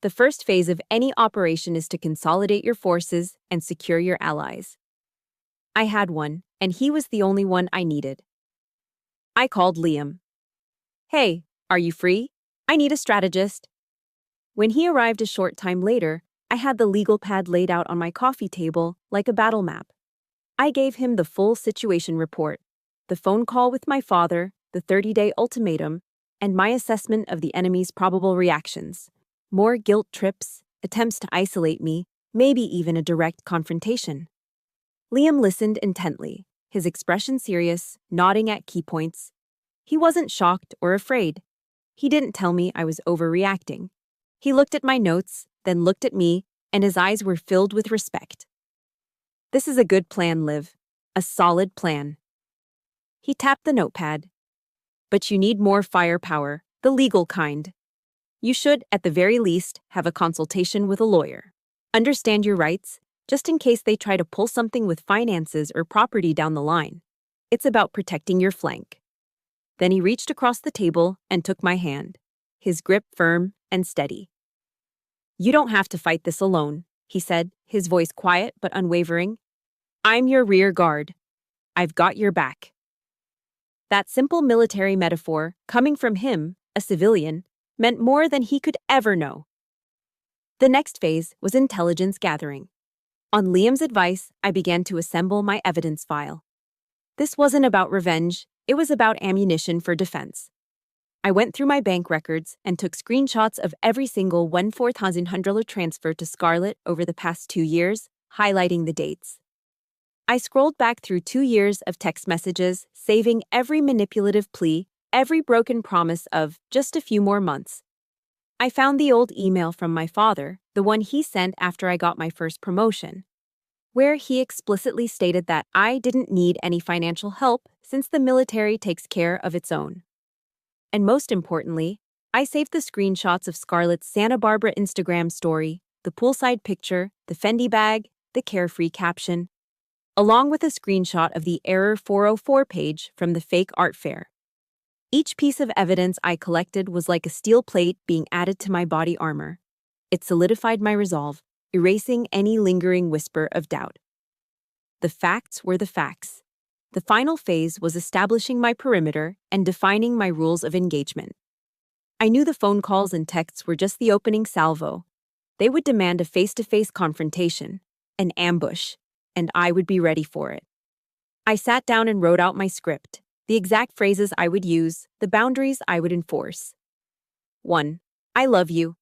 The first phase of any operation is to consolidate your forces and secure your allies. I had one, and he was the only one I needed. I called Liam. "Hey, are you free? I need a strategist." When he arrived a short time later, I had the legal pad laid out on my coffee table like a battle map. I gave him the full situation report, the phone call with my father, the 30-day ultimatum, and my assessment of the enemy's probable reactions. More guilt trips, attempts to isolate me, maybe even a direct confrontation. Liam listened intently, his expression serious, nodding at key points. He wasn't shocked or afraid. He didn't tell me I was overreacting. He looked at my notes, then looked at me, and his eyes were filled with respect. "This is a good plan, Liv. A solid plan." He tapped the notepad. "But you need more firepower, the legal kind. You should, at the very least, have a consultation with a lawyer. Understand your rights, just in case they try to pull something with finances or property down the line. It's about protecting your flank." Then he reached across the table and took my hand, his grip firm and steady. "You don't have to fight this alone," he said, his voice quiet but unwavering. "I'm your rear guard. I've got your back." That simple military metaphor, coming from him, a civilian, meant more than he could ever know. The next phase was intelligence gathering. On Liam's advice, I began to assemble my evidence file. This wasn't about revenge, it was about ammunition for defense. I went through my bank records and took screenshots of every single $1,400 transfer to Scarlett over the past 2 years, highlighting the dates. I scrolled back through 2 years of text messages, saving every manipulative plea, every broken promise of just a few more months. I found the old email from my father, the one he sent after I got my first promotion, where he explicitly stated that I didn't need any financial help since the military takes care of its own. And most importantly, I saved the screenshots of Scarlett's Santa Barbara Instagram story, the poolside picture, the Fendi bag, the carefree caption, along with a screenshot of the Error 404 page from the fake art fair. Each piece of evidence I collected was like a steel plate being added to my body armor. It solidified my resolve, erasing any lingering whisper of doubt. The facts were the facts. The final phase was establishing my perimeter and defining my rules of engagement. I knew the phone calls and texts were just the opening salvo. They would demand a face-to-face confrontation, an ambush, and I would be ready for it. I sat down and wrote out my script, the exact phrases I would use, the boundaries I would enforce. 1. I love you,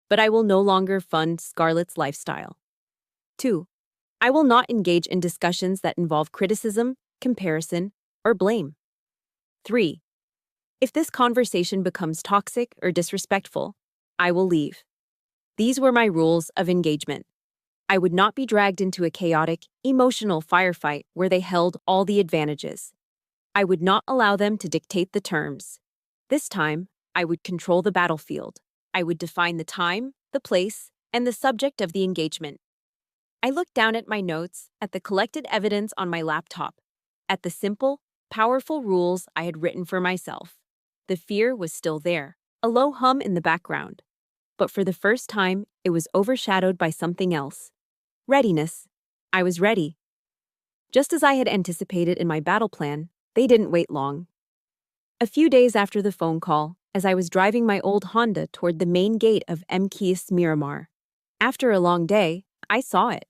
but I will no longer fund Scarlett's lifestyle. 2. I will not engage in discussions that involve criticism, comparison, or blame. 3. If this conversation becomes toxic or disrespectful, I will leave. These were my rules of engagement. I would not be dragged into a chaotic, emotional firefight where they held all the advantages. I would not allow them to dictate the terms. This time, I would control the battlefield. I would define the time, the place, and the subject of the engagement. I looked down at my notes, at the collected evidence on my laptop, at the simple, powerful rules I had written for myself. The fear was still there, a low hum in the background. But for the first time, it was overshadowed by something else. Readiness. I was ready. Just as I had anticipated in my battle plan, they didn't wait long. A few days after the phone call, as I was driving my old Honda toward the main gate of MKS Miramar. After a long day, I saw it.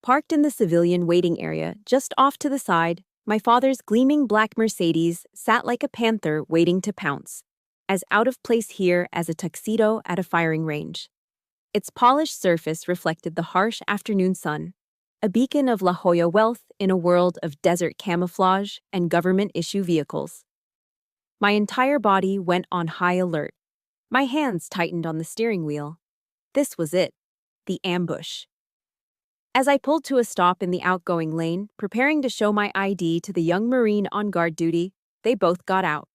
Parked in the civilian waiting area just off to the side, my father's gleaming black Mercedes sat like a panther waiting to pounce, as out of place here as a tuxedo at a firing range. Its polished surface reflected the harsh afternoon sun, a beacon of La Jolla wealth in a world of desert camouflage and government-issue vehicles. My entire body went on high alert. My hands tightened on the steering wheel. This was it, the ambush. As I pulled to a stop in the outgoing lane, preparing to show my ID to the young Marine on guard duty, they both got out.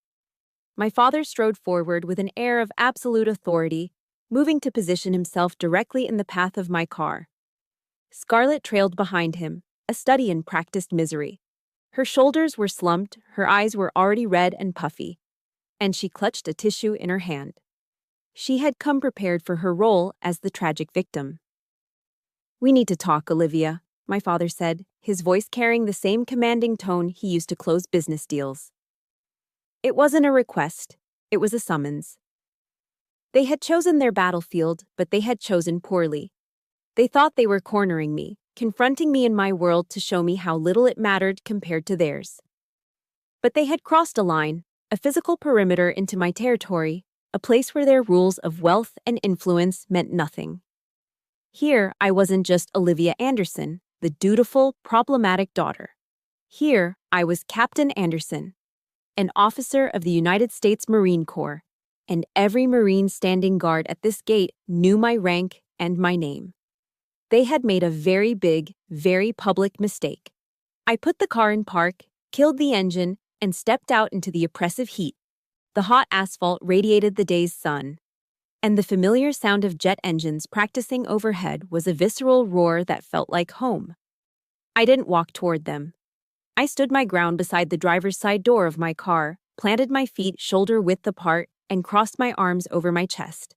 My father strode forward with an air of absolute authority, moving to position himself directly in the path of my car. Scarlett trailed behind him, a study in practiced misery. Her shoulders were slumped, her eyes were already red and puffy, and she clutched a tissue in her hand. She had come prepared for her role as the tragic victim. "We need to talk, Olivia," my father said, his voice carrying the same commanding tone he used to close business deals. It wasn't a request, it was a summons. They had chosen their battlefield, but they had chosen poorly. They thought they were cornering me, confronting me in my world to show me how little it mattered compared to theirs. But they had crossed a line, a physical perimeter into my territory, a place where their rules of wealth and influence meant nothing. Here, I wasn't just Olivia Anderson, the dutiful, problematic daughter. Here, I was Captain Anderson, an officer of the United States Marine Corps, and every Marine standing guard at this gate knew my rank and my name. They had made a very big, very public mistake. I put the car in park, killed the engine, and stepped out into the oppressive heat. The hot asphalt radiated the day's sun, and the familiar sound of jet engines practicing overhead was a visceral roar that felt like home. I didn't walk toward them. I stood my ground beside the driver's side door of my car, planted my feet shoulder-width apart, and crossed my arms over my chest.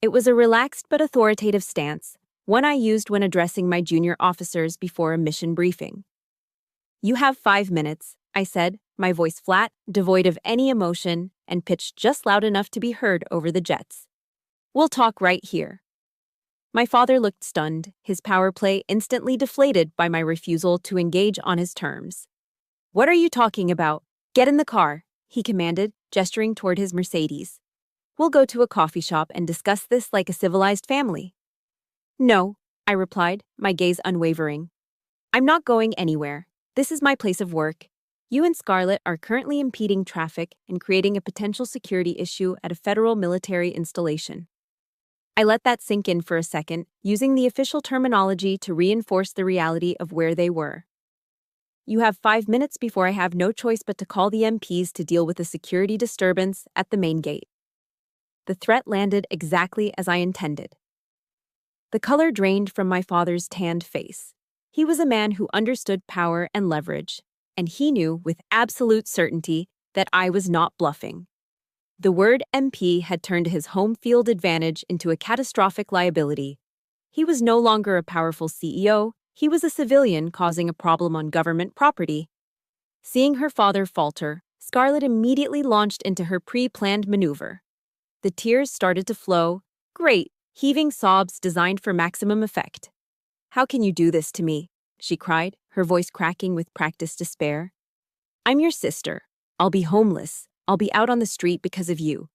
It was a relaxed but authoritative stance, one I used when addressing my junior officers before a mission briefing. "You have 5 minutes," I said, my voice flat, devoid of any emotion, and pitched just loud enough to be heard over the jets. "We'll talk right here." My father looked stunned, his power play instantly deflated by my refusal to engage on his terms. "What are you talking about? Get in the car," he commanded, gesturing toward his Mercedes. "We'll go to a coffee shop and discuss this like a civilized family." "No," I replied, my gaze unwavering. "I'm not going anywhere. This is my place of work. You and Scarlett are currently impeding traffic and creating a potential security issue at a federal military installation." I let that sink in for a second, using the official terminology to reinforce the reality of where they were. "You have 5 minutes before I have no choice but to call the MPs to deal with a security disturbance at the main gate." The threat landed exactly as I intended. The color drained from my father's tanned face. He was a man who understood power and leverage, and he knew with absolute certainty that I was not bluffing. The word MP had turned his home field advantage into a catastrophic liability. He was no longer a powerful CEO, he was a civilian causing a problem on government property. Seeing her father falter, Scarlett immediately launched into her pre-planned maneuver. The tears started to flow, great, heaving sobs designed for maximum effect. "How can you do this to me?" she cried, her voice cracking with practiced despair. "I'm your sister. I'll be homeless. I'll be out on the street because of you."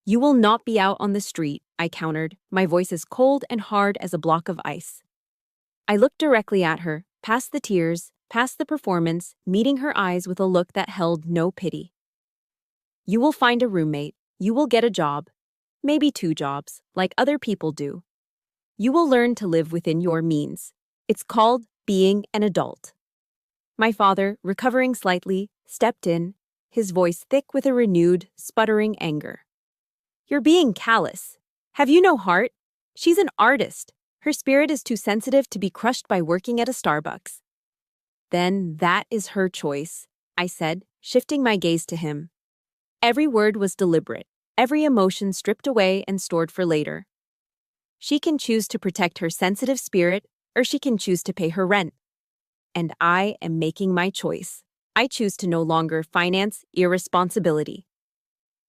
"You will not be out on the street," I countered, my voice as cold and hard as a block of ice. I looked directly at her, past the tears, past the performance, meeting her eyes with a look that held no pity. "You will find a roommate. You will get a job. Maybe 2 jobs, like other people do. You will learn to live within your means. It's called being an adult." My father, recovering slightly, stepped in, his voice thick with a renewed, sputtering anger. "You're being callous. Have you no heart? She's an artist. Her spirit is too sensitive to be crushed by working at a Starbucks." "Then that is her choice," I said, shifting my gaze to him. Every word was deliberate, every emotion stripped away and stored for later. She can choose to protect her sensitive spirit, or she can choose to pay her rent. And I am making my choice. I choose to no longer finance irresponsibility.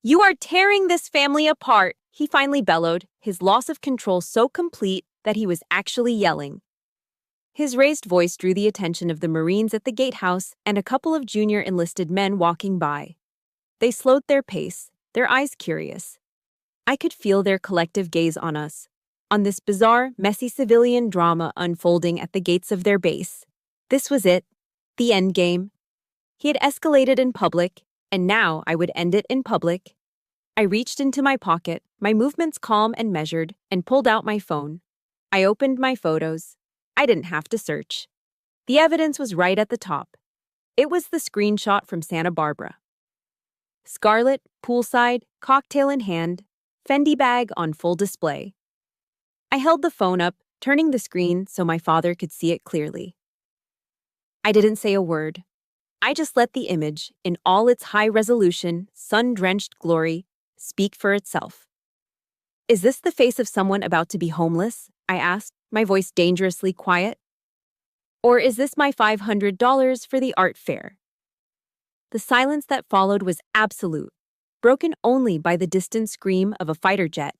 "You are tearing this family apart," he finally bellowed, his loss of control so complete that he was actually yelling. His raised voice drew the attention of the Marines at the gatehouse and a couple of junior enlisted men walking by. They slowed their pace, their eyes curious. I could feel their collective gaze on us, on this bizarre, messy civilian drama unfolding at the gates of their base. This was it, the end game. He had escalated in public, and now I would end it in public. I reached into my pocket, my movements calm and measured, and pulled out my phone. I opened my photos. I didn't have to search. The evidence was right at the top. It was the screenshot from Santa Barbara. Scarlet, poolside, cocktail in hand, Fendi bag on full display. I held the phone up, turning the screen so my father could see it clearly. I didn't say a word. I just let the image, in all its high-resolution, sun-drenched glory, speak for itself. "Is this the face of someone about to be homeless?" I asked, my voice dangerously quiet. "Or is this my $500 for the art fair?" The silence that followed was absolute, broken only by the distant scream of a fighter jet.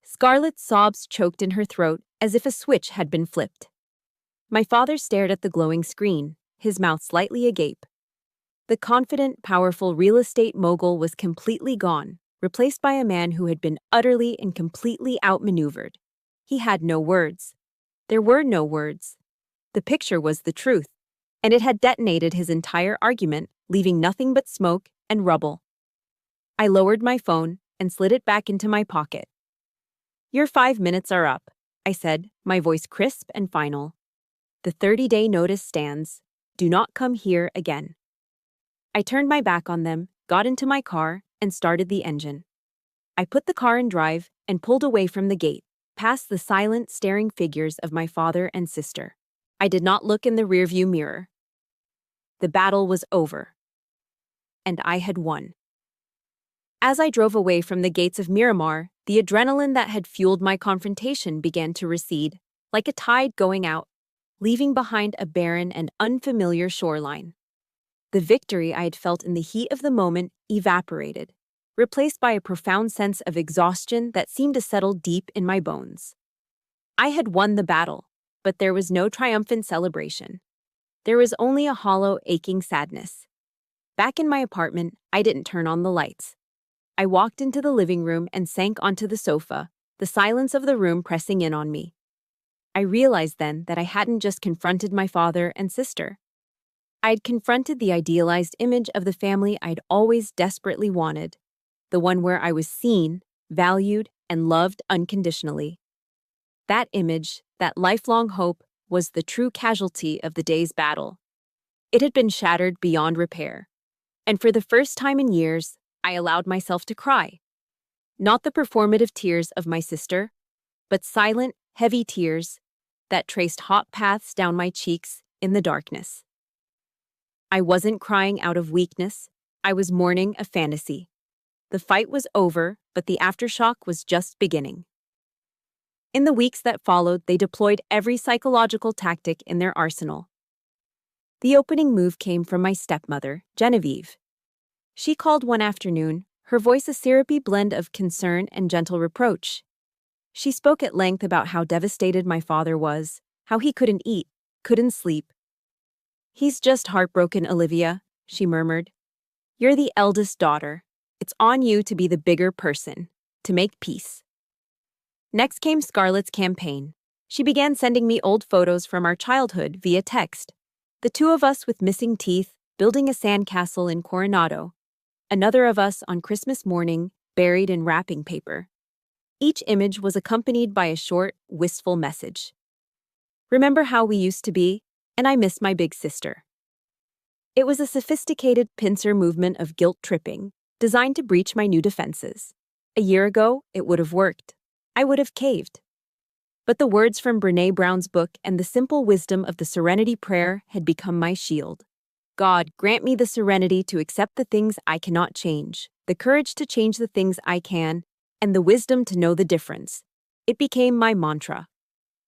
Scarlet's sobs choked in her throat as if a switch had been flipped. My father stared at the glowing screen, his mouth slightly agape. The confident, powerful real estate mogul was completely gone, replaced by a man who had been utterly and completely outmaneuvered. He had no words. There were no words. The picture was the truth, and it had detonated his entire argument, leaving nothing but smoke and rubble. I lowered my phone and slid it back into my pocket. "Your 5 minutes are up," I said, my voice crisp and final. "The 30-day notice stands. Do not come here again." I turned my back on them, got into my car, and started the engine. I put the car in drive and pulled away from the gate, past the silent, staring figures of my father and sister. I did not look in the rearview mirror. The battle was over, and I had won. As I drove away from the gates of Miramar, the adrenaline that had fueled my confrontation began to recede, like a tide going out, leaving behind a barren and unfamiliar shoreline. The victory I had felt in the heat of the moment evaporated, replaced by a profound sense of exhaustion that seemed to settle deep in my bones. I had won the battle, but there was no triumphant celebration. There was only a hollow, aching sadness. Back in my apartment, I didn't turn on the lights. I walked into the living room and sank onto the sofa, the silence of the room pressing in on me. I realized then that I hadn't just confronted my father and sister. I'd confronted the idealized image of the family I'd always desperately wanted, the one where I was seen, valued, and loved unconditionally. That image, that lifelong hope, was the true casualty of the day's battle. It had been shattered beyond repair. And for the first time in years, I allowed myself to cry. Not the performative tears of my sister, but silent, heavy tears that traced hot paths down my cheeks in the darkness. I wasn't crying out of weakness. I was mourning a fantasy. The fight was over, but the aftershock was just beginning. In the weeks that followed, they deployed every psychological tactic in their arsenal. The opening move came from my stepmother, Genevieve. She called one afternoon, her voice a syrupy blend of concern and gentle reproach. She spoke at length about how devastated my father was, how he couldn't eat, couldn't sleep. "He's just heartbroken, Olivia," she murmured. "You're the eldest daughter. It's on you to be the bigger person, to make peace." Next came Scarlett's campaign. She began sending me old photos from our childhood via text. The two of us with missing teeth, building a sandcastle in Coronado. Another of us on Christmas morning, buried in wrapping paper. Each image was accompanied by a short, wistful message. "Remember how we used to be? And I miss my big sister." It was a sophisticated pincer movement of guilt tripping, designed to breach my new defenses. A year ago, it would have worked. I would have caved. But the words from Brené Brown's book and the simple wisdom of the Serenity Prayer had become my shield. God, grant me the serenity to accept the things I cannot change, the courage to change the things I can, and the wisdom to know the difference. It became my mantra.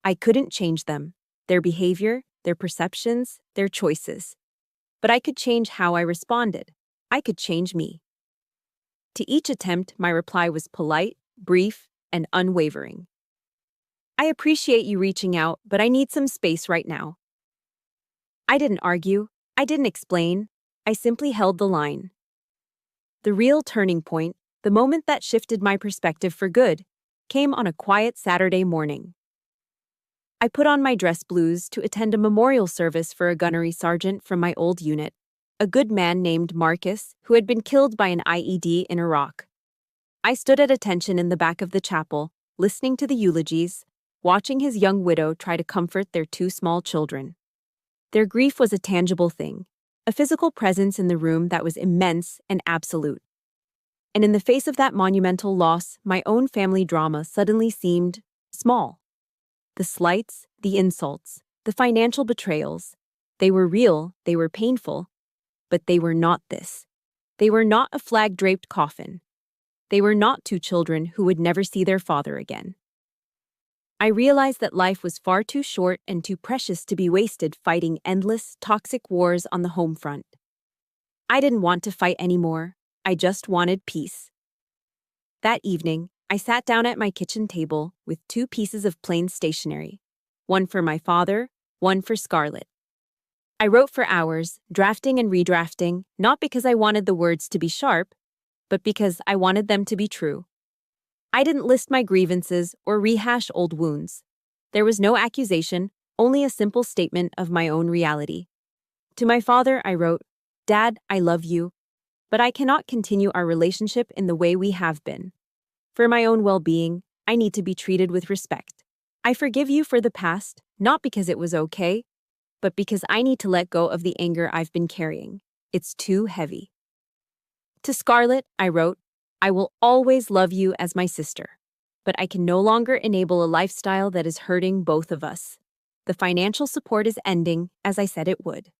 I couldn't change them, their behavior, their perceptions, their choices. But I could change how I responded. I could change me. To each attempt, my reply was polite, brief, and unwavering. I appreciate you reaching out, but I need some space right now. I didn't argue. I didn't explain. I simply held the line. The real turning point, the moment that shifted my perspective for good, came on a quiet Saturday morning. I put on my dress blues to attend a memorial service for a gunnery sergeant from my old unit, a good man named Marcus who had been killed by an IED in Iraq. I stood at attention in the back of the chapel, listening to the eulogies, watching his young widow try to comfort their two small children. Their grief was a tangible thing, a physical presence in the room that was immense and absolute. And in the face of that monumental loss, my own family drama suddenly seemed small. The slights, the insults, the financial betrayals, they were real, they were painful, but they were not this. They were not a flag-draped coffin. They were not two children who would never see their father again. I realized that life was far too short and too precious to be wasted fighting endless, toxic wars on the home front. I didn't want to fight anymore. I just wanted peace. That evening, I sat down at my kitchen table with two pieces of plain stationery, one for my father, one for Scarlett. I wrote for hours, drafting and redrafting, not because I wanted the words to be sharp, but because I wanted them to be true. I didn't list my grievances or rehash old wounds. There was no accusation, only a simple statement of my own reality. To my father, I wrote, "Dad, I love you, but I cannot continue our relationship in the way we have been. For my own well-being, I need to be treated with respect. I forgive you for the past, not because it was okay, but because I need to let go of the anger I've been carrying. It's too heavy." To Scarlett, I wrote, "I will always love you as my sister, but I can no longer enable a lifestyle that is hurting both of us. The financial support is ending, as I said it would.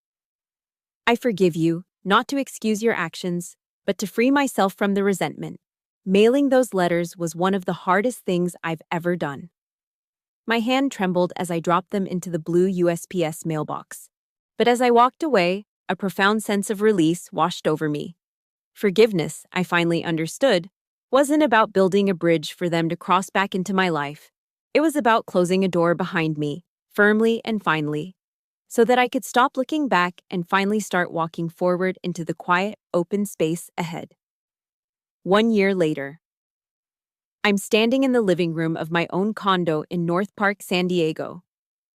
I forgive you, not to excuse your actions, but to free myself from the resentment. Mailing those letters was one of the hardest things I've ever done." My hand trembled as I dropped them into the blue USPS mailbox. But as I walked away, a profound sense of release washed over me. Forgiveness, I finally understood, wasn't about building a bridge for them to cross back into my life. It was about closing a door behind me, firmly and finally, so that I could stop looking back and finally start walking forward into the quiet, open space ahead. 1 year later, I'm standing in the living room of my own condo in North Park, San Diego.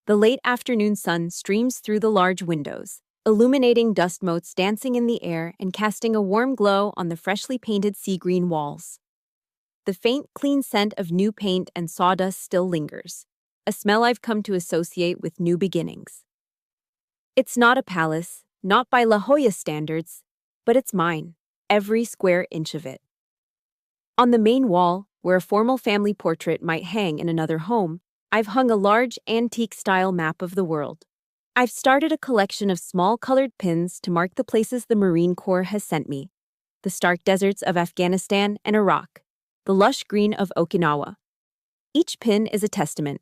The late afternoon sun streams through the large windows, illuminating dust motes dancing in the air and casting a warm glow on the freshly painted sea green walls. The faint, clean scent of new paint and sawdust still lingers, a smell I've come to associate with new beginnings. It's not a palace, not by La Jolla standards, but it's mine, every square inch of it. On the main wall, where a formal family portrait might hang in another home, I've hung a large antique-style map of the world. I've started a collection of small colored pins to mark the places the Marine Corps has sent me: the stark deserts of Afghanistan and Iraq, the lush green of Okinawa. Each pin is a testament,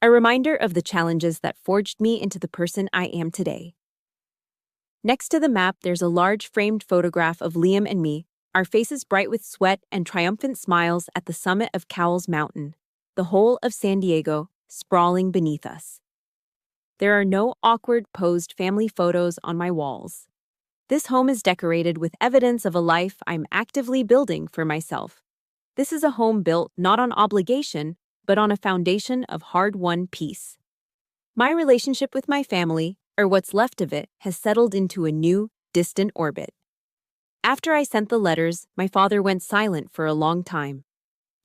a reminder of the challenges that forged me into the person I am today. Next to the map, there's a large framed photograph of Liam and me, our faces bright with sweat and triumphant smiles at the summit of Cowles Mountain, the whole of San Diego sprawling beneath us. There are no awkward posed family photos on my walls. This home is decorated with evidence of a life I'm actively building for myself. This is a home built not on obligation, but on a foundation of hard-won peace. My relationship with my family, or what's left of it, has settled into a new, distant orbit. After I sent the letters, my father went silent for a long time.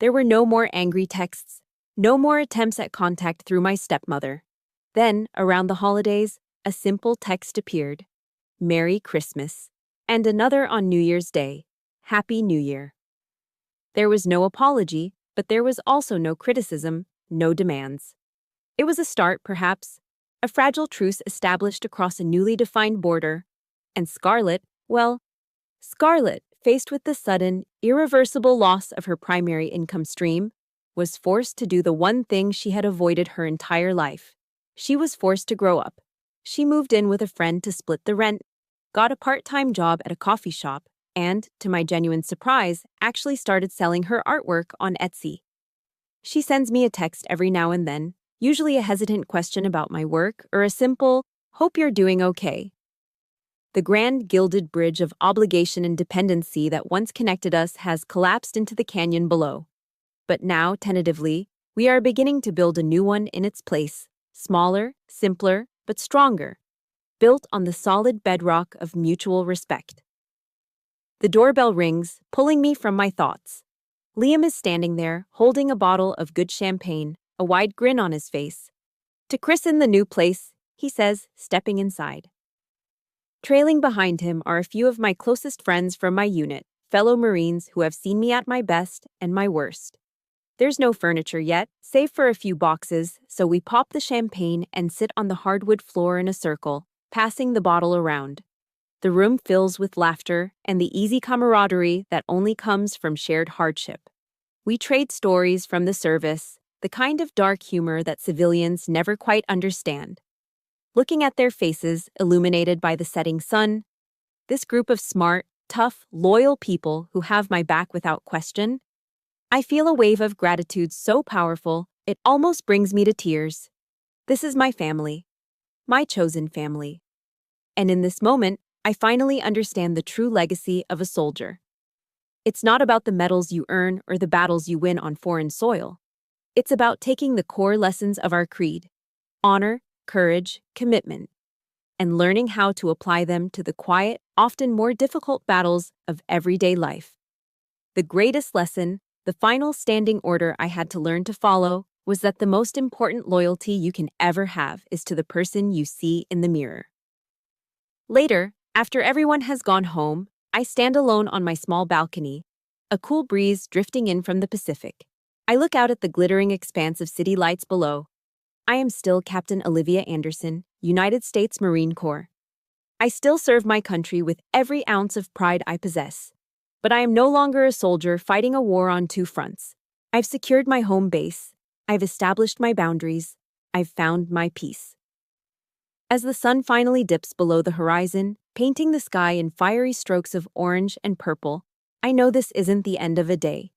There were no more angry texts, no more attempts at contact through my stepmother. Then, around the holidays, a simple text appeared: "Merry Christmas," and another on New Year's Day: "Happy New Year." There was no apology, but there was also no criticism, no demands. It was a start, perhaps, a fragile truce established across a newly defined border, and Scarlett, well, Scarlett, faced with the sudden, irreversible loss of her primary income stream, was forced to do the one thing she had avoided her entire life. She was forced to grow up. She moved in with a friend to split the rent, got a part-time job at a coffee shop, and, to my genuine surprise, actually started selling her artwork on Etsy. She sends me a text every now and then, usually a hesitant question about my work or a simple, "Hope you're doing okay." The grand gilded bridge of obligation and dependency that once connected us has collapsed into the canyon below. But now, tentatively, we are beginning to build a new one in its place, smaller, simpler, but stronger, built on the solid bedrock of mutual respect. The doorbell rings, pulling me from my thoughts. Liam is standing there, holding a bottle of good champagne, a wide grin on his face. "To christen the new place," he says, stepping inside. Trailing behind him are a few of my closest friends from my unit, fellow Marines who have seen me at my best and my worst. There's no furniture yet, save for a few boxes, so we pop the champagne and sit on the hardwood floor in a circle, passing the bottle around. The room fills with laughter and the easy camaraderie that only comes from shared hardship. We trade stories from the service, the kind of dark humor that civilians never quite understand. Looking at their faces, illuminated by the setting sun, this group of smart, tough, loyal people who have my back without question, I feel a wave of gratitude so powerful, it almost brings me to tears. This is my family, my chosen family. And in this moment, I finally understand the true legacy of a soldier. It's not about the medals you earn or the battles you win on foreign soil. It's about taking the core lessons of our creed: honor, courage, commitment, and learning how to apply them to the quiet, often more difficult battles of everyday life. The greatest lesson, the final standing order I had to learn to follow, was that the most important loyalty you can ever have is to the person you see in the mirror. Later, after everyone has gone home, I stand alone on my small balcony, a cool breeze drifting in from the Pacific. I look out at the glittering expanse of city lights below. I am still Captain Olivia Anderson, United States Marine Corps. I still serve my country with every ounce of pride I possess. But I am no longer a soldier fighting a war on two fronts. I've secured my home base. I've established my boundaries. I've found my peace. As the sun finally dips below the horizon, painting the sky in fiery strokes of orange and purple, I know this isn't the end of a day.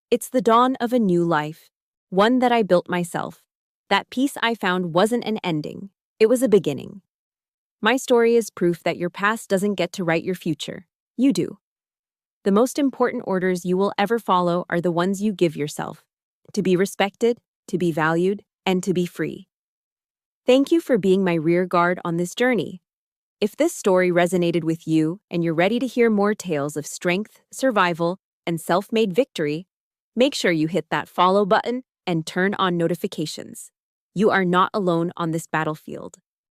It's the dawn of a new life, one that I built myself. That peace I found wasn't an ending, it was a beginning. My story is proof that your past doesn't get to write your future. You do. The most important orders you will ever follow are the ones you give yourself: to be respected, to be valued, and to be free. Thank you for being my rear guard on this journey. If this story resonated with you and you're ready to hear more tales of strength, survival, and self-made victory, make sure you hit that follow button and turn on notifications. You are not alone on this battlefield.